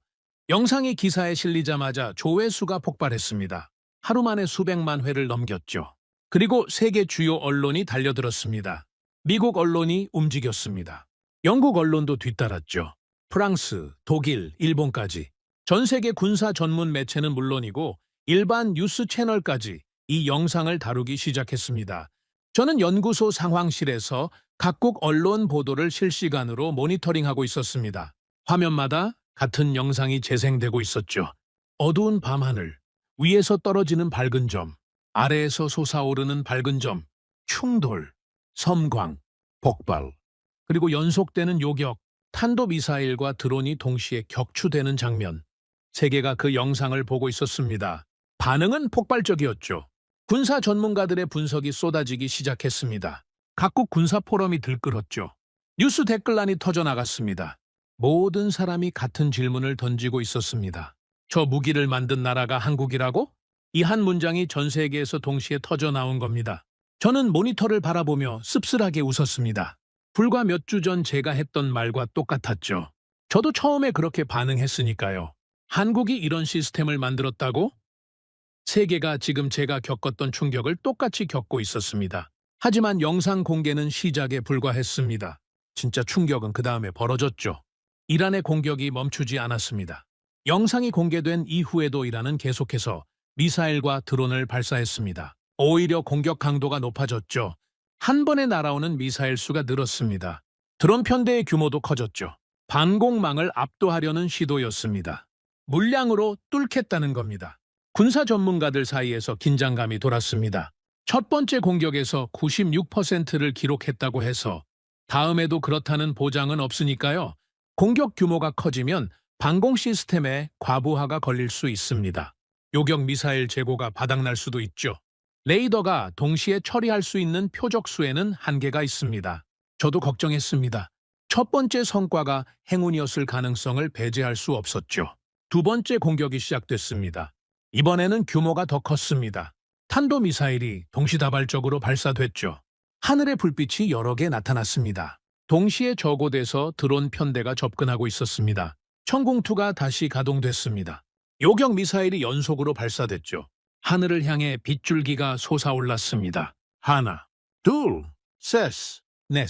영상이 기사에 실리자마자 조회수가 폭발했습니다. 하루 만에 수백만 회를 넘겼죠. 그리고 세계 주요 언론이 달려들었습니다. 미국 언론이 움직였습니다. 영국 언론도 뒤따랐죠. 프랑스, 독일, 일본까지. 전 세계 군사 전문 매체는 물론이고 일반 뉴스 채널까지 이 영상을 다루기 시작했습니다. 저는 연구소 상황실에서 각국 언론 보도를 실시간으로 모니터링하고 있었습니다. 화면마다 같은 영상이 재생되고 있었죠. 어두운 밤하늘, 위에서 떨어지는 밝은 점, 아래에서 솟아오르는 밝은 점, 충돌, 섬광, 폭발, 그리고 연속되는 요격, 탄도미사일과 드론이 동시에 격추되는 장면. 세계가 그 영상을 보고 있었습니다. 반응은 폭발적이었죠. 군사 전문가들의 분석이 쏟아지기 시작했습니다. 각국 군사 포럼이 들끓었죠. 뉴스 댓글란이 터져나갔습니다. 모든 사람이 같은 질문을 던지고 있었습니다. 저 무기를 만든 나라가 한국이라고? 이 한 문장이 전 세계에서 동시에 터져나온 겁니다. 저는 모니터를 바라보며 씁쓸하게 웃었습니다. 불과 몇 주 전 제가 했던 말과 똑같았죠. 저도 처음에 그렇게 반응했으니까요. 한국이 이런 시스템을 만들었다고? 세계가 지금 제가 겪었던 충격을 똑같이 겪고 있었습니다. 하지만 영상 공개는 시작에 불과했습니다. 진짜 충격은 그 다음에 벌어졌죠. 이란의 공격이 멈추지 않았습니다. 영상이 공개된 이후에도 이란은 계속해서 미사일과 드론을 발사했습니다. 오히려 공격 강도가 높아졌죠. 한 번에 날아오는 미사일 수가 늘었습니다. 드론 편대의 규모도 커졌죠. 반공망을 압도하려는 시도였습니다. 물량으로 뚫겠다는 겁니다. 군사 전문가들 사이에서 긴장감이 돌았습니다. 첫 번째 공격에서 96%를 기록했다고 해서 다음에도 그렇다는 보장은 없으니까요. 공격 규모가 커지면 방공 시스템에 과부하가 걸릴 수 있습니다. 요격 미사일 재고가 바닥날 수도 있죠. 레이더가 동시에 처리할 수 있는 표적 수에는 한계가 있습니다. 저도 걱정했습니다. 첫 번째 성과가 행운이었을 가능성을 배제할 수 없었죠. 두 번째 공격이 시작됐습니다. 이번에는 규모가 더 컸습니다. 탄도미사일이 동시다발적으로 발사됐죠. 하늘의 불빛이 여러 개 나타났습니다. 동시에 저곳에서 드론 편대가 접근하고 있었습니다. 천공투가 다시 가동됐습니다. 요격 미사일이 연속으로 발사됐죠. 하늘을 향해 빗줄기가 솟아올랐습니다. 하나, 둘, 셋, 넷.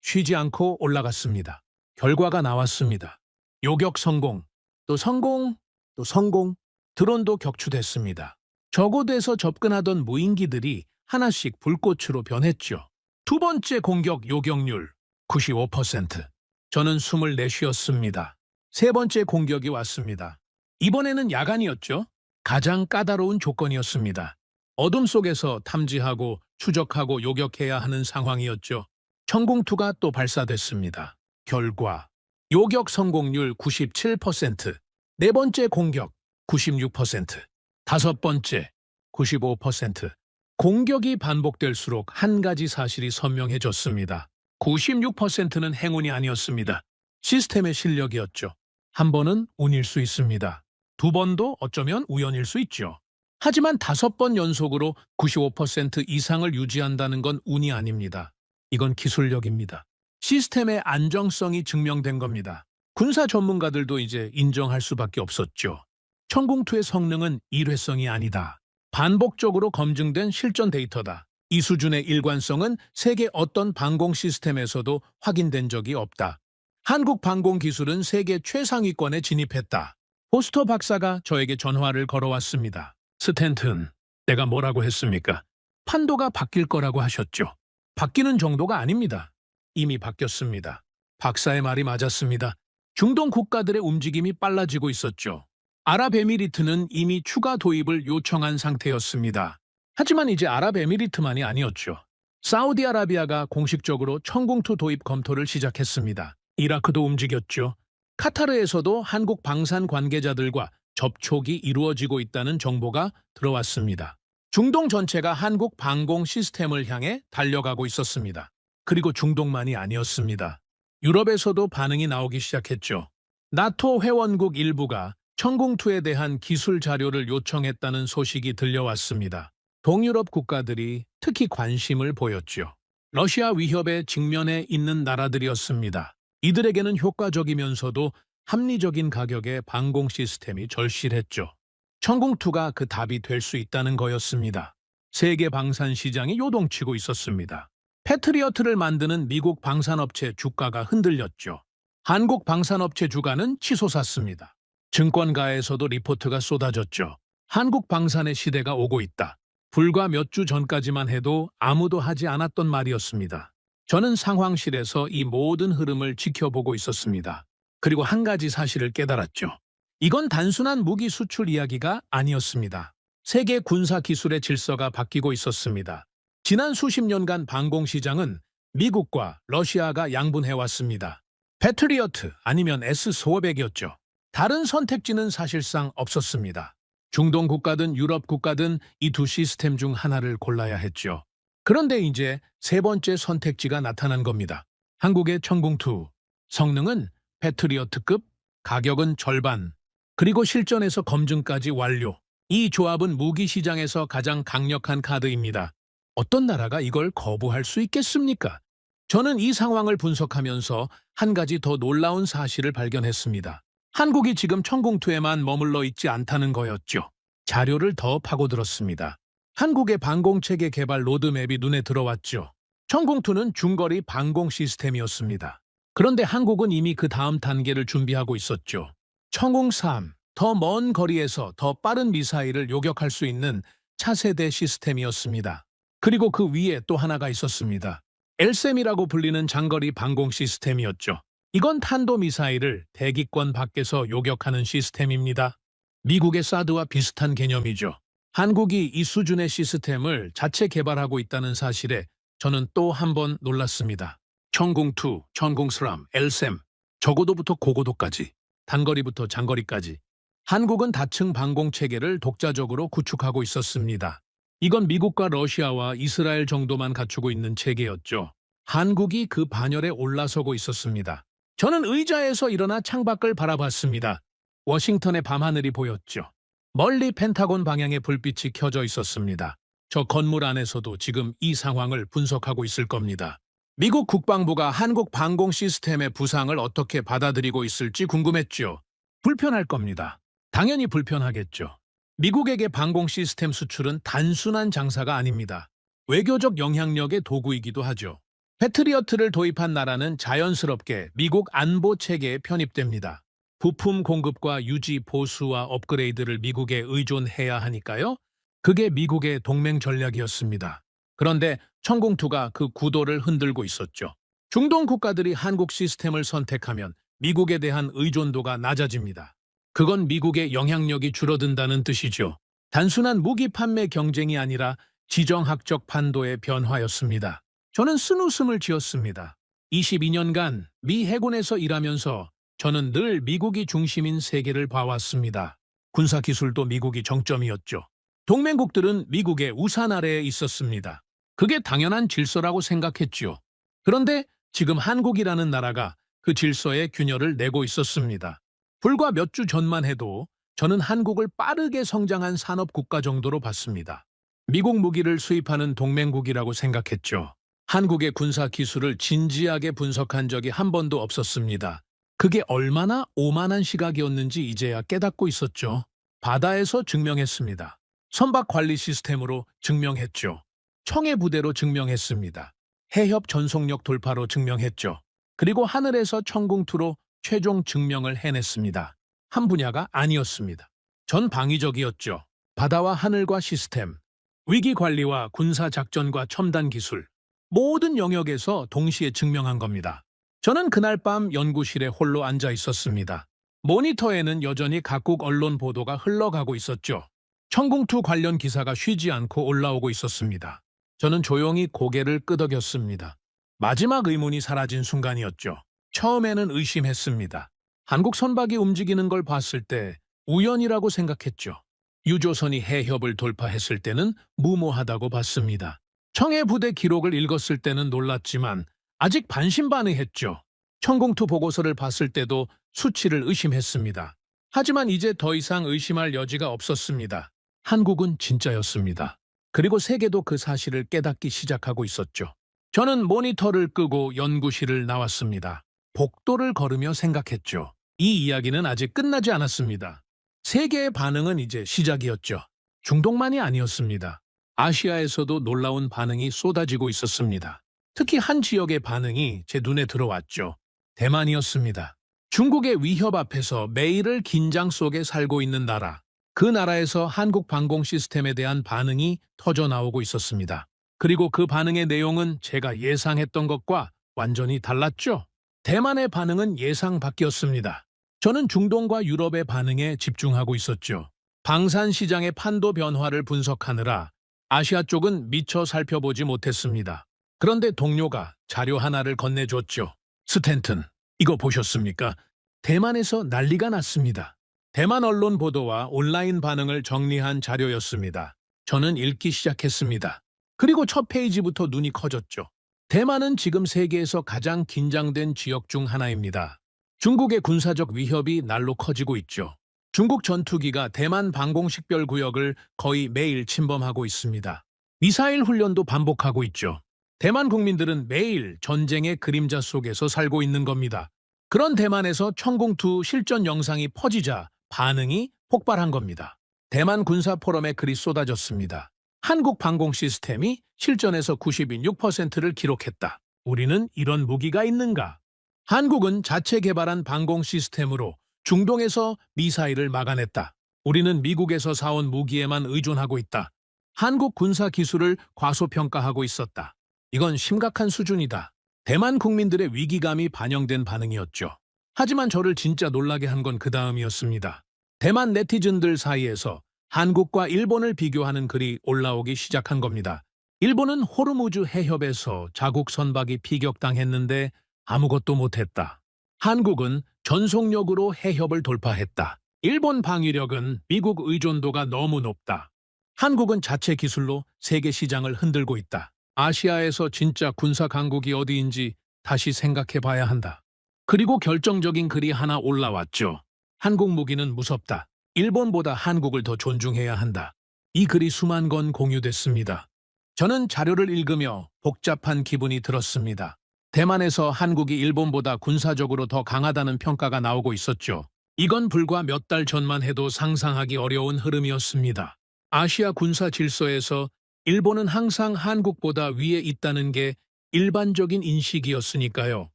쉬지 않고 올라갔습니다. 결과가 나왔습니다. 요격 성공, 또 성공, 또 성공. 드론도 격추됐습니다. 저곳에서 접근하던 무인기들이 하나씩 불꽃으로 변했죠. 두 번째 공격 요격률 95%. 저는 숨을 내쉬었습니다. 세 번째 공격이 왔습니다. 이번에는 야간이었죠. 가장 까다로운 조건이었습니다. 어둠 속에서 탐지하고 추적하고 요격해야 하는 상황이었죠. 천공투가 또 발사됐습니다. 결과 요격 성공률 97%. 네 번째 공격 96%. 다섯 번째 95%. 공격이 반복될수록 한 가지 사실이 선명해졌습니다. 96%는 행운이 아니었습니다. 시스템의 실력이었죠. 한 번은 운일 수 있습니다. 두 번도 어쩌면 우연일 수 있죠. 하지만 5번 연속으로 95% 이상을 유지한다는 건 운이 아닙니다. 이건 기술력입니다. 시스템의 안정성이 증명된 겁니다. 군사 전문가들도 이제 인정할 수밖에 없었죠. 천공투의 성능은 일회성이 아니다. 반복적으로 검증된 실전 데이터다. 이 수준의 일관성은 세계 어떤 방공 시스템에서도 확인된 적이 없다. 한국 방공 기술은 세계 최상위권에 진입했다. 포스터 박사가 저에게 전화를 걸어왔습니다. 스탠튼, 내가 뭐라고 했습니까? 판도가 바뀔 거라고 하셨죠. 바뀌는 정도가 아닙니다. 이미 바뀌었습니다. 박사의 말이 맞았습니다. 중동 국가들의 움직임이 빨라지고 있었죠. 아랍에미리트는 이미 추가 도입을 요청한 상태였습니다. 하지만 이제 아랍에미리트만이 아니었죠. 사우디아라비아가 공식적으로 천공투 도입 검토를 시작했습니다. 이라크도 움직였죠. 카타르에서도 한국 방산 관계자들과 접촉이 이루어지고 있다는 정보가 들어왔습니다. 중동 전체가 한국 방공 시스템을 향해 달려가고 있었습니다. 그리고 중동만이 아니었습니다. 유럽에서도 반응이 나오기 시작했죠. 나토 회원국 일부가 천공투에 대한 기술 자료를 요청했다는 소식이 들려왔습니다. 동유럽 국가들이 특히 관심을 보였죠. 러시아 위협에 직면해 있는 나라들이었습니다. 이들에게는 효과적이면서도 합리적인 가격의 방공 시스템이 절실했죠. 천공투가 그 답이 될 수 있다는 거였습니다. 세계 방산 시장이 요동치고 있었습니다. 패트리어트를 만드는 미국 방산업체 주가가 흔들렸죠. 한국 방산업체 주가는 치솟았습니다. 증권가에서도 리포트가 쏟아졌죠. 한국 방산의 시대가 오고 있다. 불과 몇 주 전까지만 해도 아무도 하지 않았던 말이었습니다. 저는 상황실에서 이 모든 흐름을 지켜보고 있었습니다. 그리고 한 가지 사실을 깨달았죠. 이건 단순한 무기 수출 이야기가 아니었습니다. 세계 군사 기술의 질서가 바뀌고 있었습니다. 지난 수십 년간 방공시장은 미국과 러시아가 양분해왔습니다. 패트리어트 아니면 S-400이었죠. 다른 선택지는 사실상 없었습니다. 중동 국가든 유럽 국가든 이 두 시스템 중 하나를 골라야 했죠. 그런데 이제 세 번째 선택지가 나타난 겁니다. 한국의 천궁2. 성능은 패트리어트급, 가격은 절반, 그리고 실전에서 검증까지 완료. 이 조합은 무기 시장에서 가장 강력한 카드입니다. 어떤 나라가 이걸 거부할 수 있겠습니까? 저는 이 상황을 분석하면서 한 가지 더 놀라운 사실을 발견했습니다. 한국이 지금 천궁2에만 머물러 있지 않다는 거였죠. 자료를 더 파고들었습니다. 한국의 방공체계 개발 로드맵이 눈에 들어왔죠. 천궁2는 중거리 방공 시스템이었습니다. 그런데 한국은 이미 그 다음 단계를 준비하고 있었죠. 천궁3, 더 먼 거리에서 더 빠른 미사일을 요격할 수 있는 차세대 시스템이었습니다. 그리고 그 위에 또 하나가 있었습니다. LSAM이라고 불리는 장거리 방공 시스템이었죠. 이건 탄도미사일을 대기권 밖에서 요격하는 시스템입니다. 미국의 사드와 비슷한 개념이죠. 한국이 이 수준의 시스템을 자체 개발하고 있다는 사실에 저는 또 한 번 놀랐습니다. 천궁2, 천궁3, LSAM, 저고도부터 고고도까지, 단거리부터 장거리까지. 한국은 다층 방공체계를 독자적으로 구축하고 있었습니다. 이건 미국과 러시아와 이스라엘 정도만 갖추고 있는 체계였죠. 한국이 그 반열에 올라서고 있었습니다. 저는 의자에서 일어나 창밖을 바라봤습니다. 워싱턴의 밤하늘이 보였죠. 멀리 펜타곤 방향의 불빛이 켜져 있었습니다. 저 건물 안에서도 지금 이 상황을 분석하고 있을 겁니다. 미국 국방부가 한국 방공 시스템의 부상을 어떻게 받아들이고 있을지 궁금했죠. 불편할 겁니다. 당연히 불편하겠죠. 미국에게 방공 시스템 수출은 단순한 장사가 아닙니다. 외교적 영향력의 도구이기도 하죠. 패트리어트를 도입한 나라는 자연스럽게 미국 안보 체계에 편입됩니다. 부품 공급과 유지, 보수와 업그레이드를 미국에 의존해야 하니까요. 그게 미국의 동맹 전략이었습니다. 그런데 천궁2가 그 구도를 흔들고 있었죠. 중동 국가들이 한국 시스템을 선택하면 미국에 대한 의존도가 낮아집니다. 그건 미국의 영향력이 줄어든다는 뜻이죠. 단순한 무기 판매 경쟁이 아니라 지정학적 판도의 변화였습니다. 저는 쓴웃음을 지었습니다. 22년간 미 해군에서 일하면서 저는 늘 미국이 중심인 세계를 봐왔습니다. 군사기술도 미국이 정점이었죠. 동맹국들은 미국의 우산 아래에 있었습니다. 그게 당연한 질서라고 생각했죠. 그런데 지금 한국이라는 나라가 그 질서에 균열을 내고 있었습니다. 불과 몇 주 전만 해도 저는 한국을 빠르게 성장한 산업국가 정도로 봤습니다. 미국 무기를 수입하는 동맹국이라고 생각했죠. 한국의 군사 기술을 진지하게 분석한 적이 한 번도 없었습니다. 그게 얼마나 오만한 시각이었는지 이제야 깨닫고 있었죠. 바다에서 증명했습니다. 선박 관리 시스템으로 증명했죠. 청해 부대로 증명했습니다. 해협 전속력 돌파로 증명했죠. 그리고 하늘에서 천궁2로 최종 증명을 해냈습니다. 한 분야가 아니었습니다. 전 방위적이었죠. 바다와 하늘과 시스템, 위기 관리와 군사 작전과 첨단 기술, 모든 영역에서 동시에 증명한 겁니다. 저는 그날 밤 연구실에 홀로 앉아 있었습니다. 모니터에는 여전히 각국 언론 보도가 흘러가고 있었죠. 천궁2 관련 기사가 쉬지 않고 올라오고 있었습니다. 저는 조용히 고개를 끄덕였습니다. 마지막 의문이 사라진 순간이었죠. 처음에는 의심했습니다. 한국 선박이 움직이는 걸 봤을 때 우연이라고 생각했죠. 유조선이 해협을 돌파했을 때는 무모하다고 봤습니다. 청해 부대 기록을 읽었을 때는 놀랐지만 아직 반신반의했죠. 천궁2 보고서를 봤을 때도 수치를 의심했습니다. 하지만 이제 더 이상 의심할 여지가 없었습니다. 한국은 진짜였습니다. 그리고 세계도 그 사실을 깨닫기 시작하고 있었죠. 저는 모니터를 끄고 연구실을 나왔습니다. 복도를 걸으며 생각했죠. 이 이야기는 아직 끝나지 않았습니다. 세계의 반응은 이제 시작이었죠. 중동만이 아니었습니다. 아시아에서도 놀라운 반응이 쏟아지고 있었습니다. 특히 한 지역의 반응이 제 눈에 들어왔죠. 대만이었습니다. 중국의 위협 앞에서 매일을 긴장 속에 살고 있는 나라. 그 나라에서 한국 방공 시스템에 대한 반응이 터져 나오고 있었습니다. 그리고 그 반응의 내용은 제가 예상했던 것과 완전히 달랐죠. 대만의 반응은 예상 밖이었습니다. 저는 중동과 유럽의 반응에 집중하고 있었죠. 방산 시장의 판도 변화를 분석하느라 아시아 쪽은 미처 살펴보지 못했습니다. 그런데 동료가 자료 하나를 건네줬죠. 스탠튼, 이거 보셨습니까? 대만에서 난리가 났습니다. 대만 언론 보도와 온라인 반응을 정리한 자료였습니다. 저는 읽기 시작했습니다. 그리고 첫 페이지부터 눈이 커졌죠. 대만은 지금 세계에서 가장 긴장된 지역 중 하나입니다. 중국의 군사적 위협이 날로 커지고 있죠. 중국 전투기가 대만 방공식별 구역을 거의 매일 침범하고 있습니다. 미사일 훈련도 반복하고 있죠. 대만 국민들은 매일 전쟁의 그림자 속에서 살고 있는 겁니다. 그런 대만에서 천공투 실전 영상이 퍼지자 반응이 폭발한 겁니다. 대만 군사 포럼에 글이 쏟아졌습니다. 한국 방공 시스템이 실전에서 96%를 기록했다. 우리는 이런 무기가 있는가? 한국은 자체 개발한 방공 시스템으로 중동에서 미사일을 막아냈다. 우리는 미국에서 사온 무기에만 의존하고 있다. 한국 군사 기술을 과소평가하고 있었다. 이건 심각한 수준이다. 대만 국민들의 위기감이 반영된 반응이었죠. 하지만 저를 진짜 놀라게 한 건 그 다음이었습니다. 대만 네티즌들 사이에서 한국과 일본을 비교하는 글이 올라오기 시작한 겁니다. 일본은 호르무즈 해협에서 자국 선박이 피격당했는데 아무것도 못했다. 한국은 전속력으로 해협을 돌파했다. 일본 방위력은 미국 의존도가 너무 높다. 한국은 자체 기술로 세계 시장을 흔들고 있다. 아시아에서 진짜 군사 강국이 어디인지 다시 생각해 봐야 한다. 그리고 결정적인 글이 하나 올라왔죠. 한국 무기는 무섭다. 일본보다 한국을 더 존중해야 한다. 이 글이 수만 건 공유됐습니다. 저는 자료를 읽으며 복잡한 기분이 들었습니다. 대만에서 한국이 일본보다 군사적으로 더 강하다는 평가가 나오고 있었죠. 이건 불과 몇 달 전만 해도 상상하기 어려운 흐름이었습니다. 아시아 군사 질서에서 일본은 항상 한국보다 위에 있다는 게 일반적인 인식이었으니까요.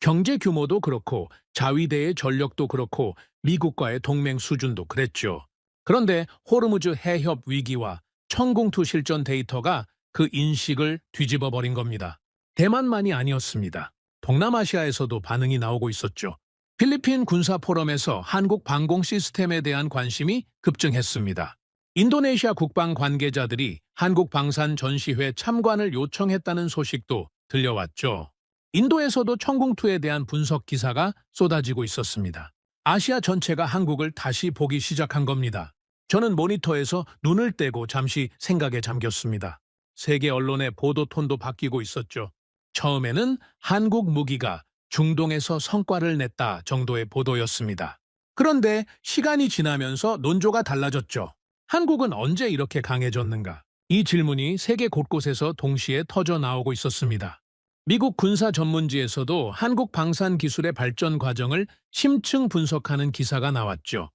경제 규모도 그렇고 자위대의 전력도 그렇고 미국과의 동맹 수준도 그랬죠. 그런데 호르무즈 해협 위기와 천공투 실전 데이터가 그 인식을 뒤집어 버린 겁니다. 대만만이 아니었습니다. 동남아시아에서도 반응이 나오고 있었죠. 필리핀 군사 포럼에서 한국 방공 시스템에 대한 관심이 급증했습니다. 인도네시아 국방 관계자들이 한국 방산 전시회 참관을 요청했다는 소식도 들려왔죠. 인도에서도 천공투에 대한 분석 기사가 쏟아지고 있었습니다. 아시아 전체가 한국을 다시 보기 시작한 겁니다. 저는 모니터에서 눈을 떼고 잠시 생각에 잠겼습니다. 세계 언론의 보도 톤도 바뀌고 있었죠. 처음에는 한국 무기가 중동에서 성과를 냈다 정도의 보도였습니다. 그런데 시간이 지나면서 논조가 달라졌죠. 한국은 언제 이렇게 강해졌는가? 이 질문이 세계 곳곳에서 동시에 터져 나오고 있었습니다. 미국 군사 전문지에서도 한국 방산 기술의 발전 과정을 심층 분석하는 기사가 나왔죠.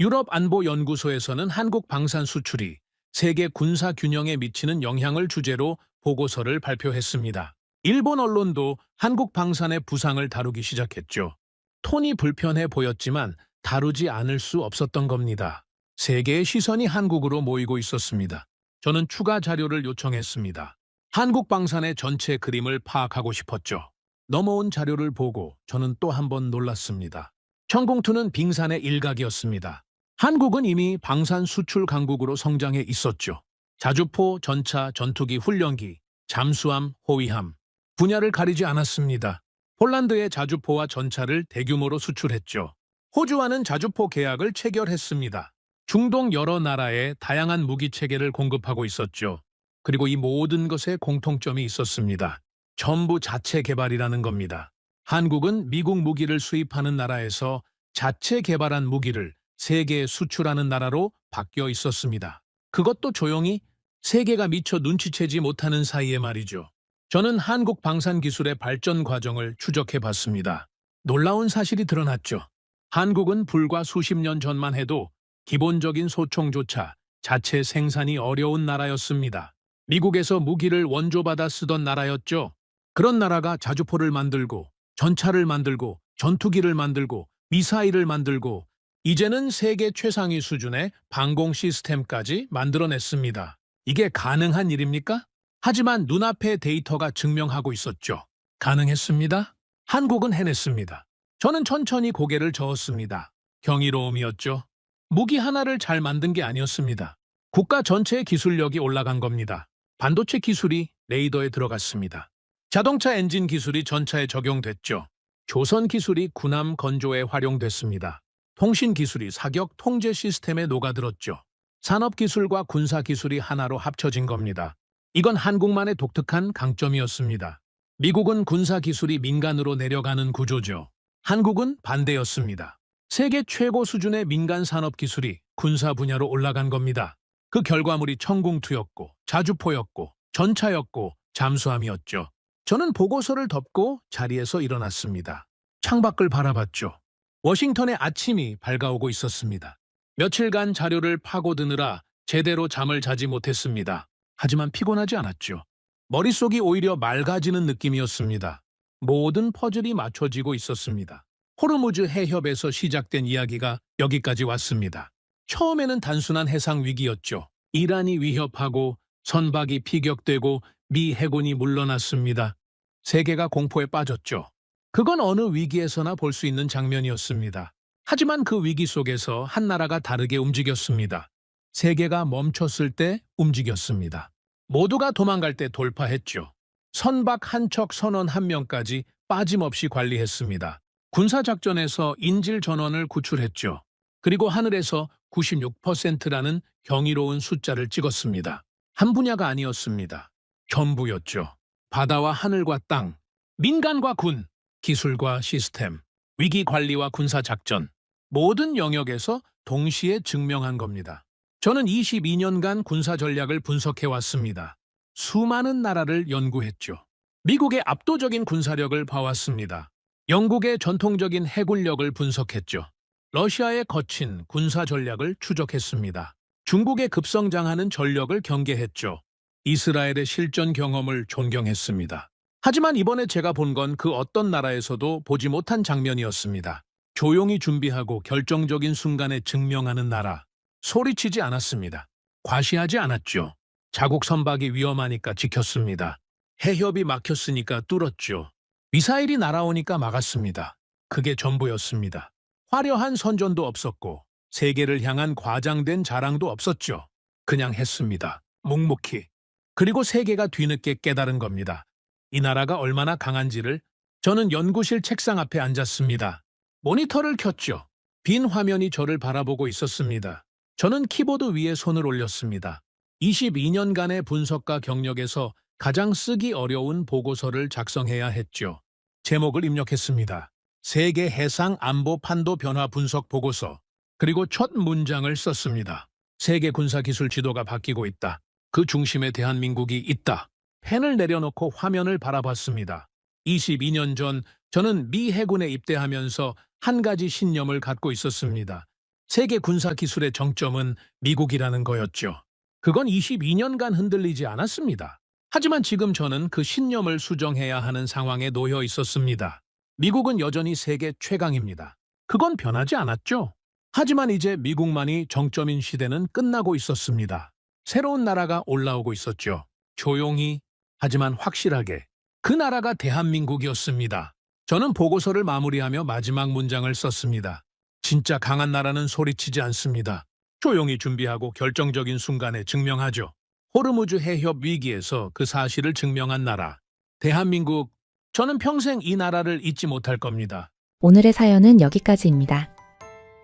유럽 안보연구소에서는 한국 방산 수출이 세계 군사 균형에 미치는 영향을 주제로 보고서를 발표했습니다. 일본 언론도 한국 방산의 부상을 다루기 시작했죠. 톤이 불편해 보였지만 다루지 않을 수 없었던 겁니다. 세계의 시선이 한국으로 모이고 있었습니다. 저는 추가 자료를 요청했습니다. 한국 방산의 전체 그림을 파악하고 싶었죠. 넘어온 자료를 보고 저는 또 한 번 놀랐습니다. 천공투는 빙산의 일각이었습니다. 한국은 이미 방산 수출 강국으로 성장해 있었죠. 자주포, 전차, 전투기, 훈련기, 잠수함, 호위함 분야를 가리지 않았습니다. 폴란드의 자주포와 전차를 대규모로 수출했죠. 호주와는 자주포 계약을 체결했습니다. 중동 여러 나라에 다양한 무기 체계를 공급하고 있었죠. 그리고 이 모든 것에 공통점이 있었습니다. 전부 자체 개발이라는 겁니다. 한국은 미국 무기를 수입하는 나라에서 자체 개발한 무기를 세계에 수출하는 나라로 바뀌어 있었습니다. 그것도 조용히 세계가 미처 눈치채지 못하는 사이에 말이죠. 저는 한국 방산 기술의 발전 과정을 추적해 봤습니다. 놀라운 사실이 드러났죠. 한국은 불과 수십 년 전만 해도 기본적인 소총조차 자체 생산이 어려운 나라였습니다. 미국에서 무기를 원조받아 쓰던 나라였죠. 그런 나라가 자주포를 만들고 전차를 만들고 전투기를 만들고 미사일을 만들고 이제는 세계 최상위 수준의 방공 시스템까지 만들어냈습니다. 이게 가능한 일입니까? 하지만 눈앞의 데이터가 증명하고 있었죠. 가능했습니다. 한국은 해냈습니다. 저는 천천히 고개를 저었습니다. 경이로움이었죠. 무기 하나를 잘 만든 게 아니었습니다. 국가 전체의 기술력이 올라간 겁니다. 반도체 기술이 레이더에 들어갔습니다. 자동차 엔진 기술이 전차에 적용됐죠. 조선 기술이 군함 건조에 활용됐습니다. 통신 기술이 사격 통제 시스템에 녹아들었죠. 산업 기술과 군사 기술이 하나로 합쳐진 겁니다. 이건 한국만의 독특한 강점이었습니다. 미국은 군사 기술이 민간으로 내려가는 구조죠. 한국은 반대였습니다. 세계 최고 수준의 민간 산업 기술이 군사 분야로 올라간 겁니다. 그 결과물이 청궁투였고 자주포였고 전차였고 잠수함이었죠. 저는 보고서를 덮고 자리에서 일어났습니다. 창밖을 바라봤죠. 워싱턴의 아침이 밝아오고 있었습니다. 며칠간 자료를 파고드느라 제대로 잠을 자지 못했습니다. 하지만 피곤하지 않았죠. 머릿속이 오히려 맑아지는 느낌이었습니다. 모든 퍼즐이 맞춰지고 있었습니다. 호르무즈 해협에서 시작된 이야기가 여기까지 왔습니다. 처음에는 단순한 해상 위기였죠. 이란이 위협하고 선박이 피격되고 미 해군이 물러났습니다. 세계가 공포에 빠졌죠. 그건 어느 위기에서나 볼 수 있는 장면이었습니다. 하지만 그 위기 속에서 한 나라가 다르게 움직였습니다. 세계가 멈췄을 때 움직였습니다. 모두가 도망갈 때 돌파했죠. 선박 한 척 선원 한 명까지 빠짐없이 관리했습니다. 군사작전에서 인질 전원을 구출했죠. 그리고 하늘에서 96%라는 경이로운 숫자를 찍었습니다. 한 분야가 아니었습니다. 전부였죠. 바다와 하늘과 땅, 민간과 군, 기술과 시스템, 위기관리와 군사작전, 모든 영역에서 동시에 증명한 겁니다. 저는 22년간 군사 전략을 분석해왔습니다. 수많은 나라를 연구했죠. 미국의 압도적인 군사력을 봐왔습니다. 영국의 전통적인 해군력을 분석했죠. 러시아의 거친 군사 전략을 추적했습니다. 중국의 급성장하는 전력을 경계했죠. 이스라엘의 실전 경험을 존경했습니다. 하지만 이번에 제가 본 건 그 어떤 나라에서도 보지 못한 장면이었습니다. 조용히 준비하고 결정적인 순간에 증명하는 나라. 소리치지 않았습니다. 과시하지 않았죠. 자국 선박이 위험하니까 지켰습니다. 해협이 막혔으니까 뚫었죠. 미사일이 날아오니까 막았습니다. 그게 전부였습니다. 화려한 선전도 없었고 세계를 향한 과장된 자랑도 없었죠. 그냥 했습니다. 묵묵히. 그리고 세계가 뒤늦게 깨달은 겁니다. 이 나라가 얼마나 강한지를. 저는 연구실 책상 앞에 앉았습니다. 모니터를 켰죠. 빈 화면이 저를 바라보고 있었습니다. 저는 키보드 위에 손을 올렸습니다. 22년간의 분석과 경력에서 가장 쓰기 어려운 보고서를 작성해야 했죠. 제목을 입력했습니다. 세계 해상 안보 판도 변화 분석 보고서. 그리고 첫 문장을 썼습니다. 세계 군사 기술 지도가 바뀌고 있다. 그 중심에 대한민국이 있다. 펜을 내려놓고 화면을 바라봤습니다. 22년 전 저는 미 해군에 입대하면서 한 가지 신념을 갖고 있었습니다. 세계 군사 기술의 정점은 미국이라는 거였죠. 그건 22년간 흔들리지 않았습니다. 하지만 지금 저는 그 신념을 수정해야 하는 상황에 놓여 있었습니다. 미국은 여전히 세계 최강입니다. 그건 변하지 않았죠. 하지만 이제 미국만이 정점인 시대는 끝나고 있었습니다. 새로운 나라가 올라오고 있었죠. 조용히, 하지만 확실하게. 그 나라가 대한민국이었습니다. 저는 보고서를 마무리하며 마지막 문장을 썼습니다. 진짜 강한 나라는 소리치지 않습니다. 조용히 준비하고 결정적인 순간에 증명하죠. 호르무즈 해협 위기에서 그 사실을 증명한 나라. 대한민국. 저는 평생 이 나라를 잊지 못할 겁니다. 오늘의 사연은 여기까지입니다.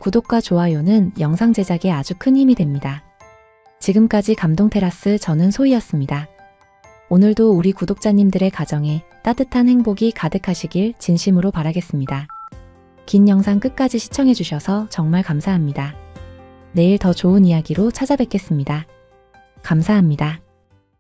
구독과 좋아요는 영상 제작에 아주 큰 힘이 됩니다. 지금까지 감동테라스 저는 소희였습니다. 오늘도 우리 구독자님들의 가정에 따뜻한 행복이 가득하시길 진심으로 바라겠습니다. 긴 영상 끝까지 시청해주셔서 정말 감사합니다. 내일 더 좋은 이야기로 찾아뵙겠습니다. 감사합니다.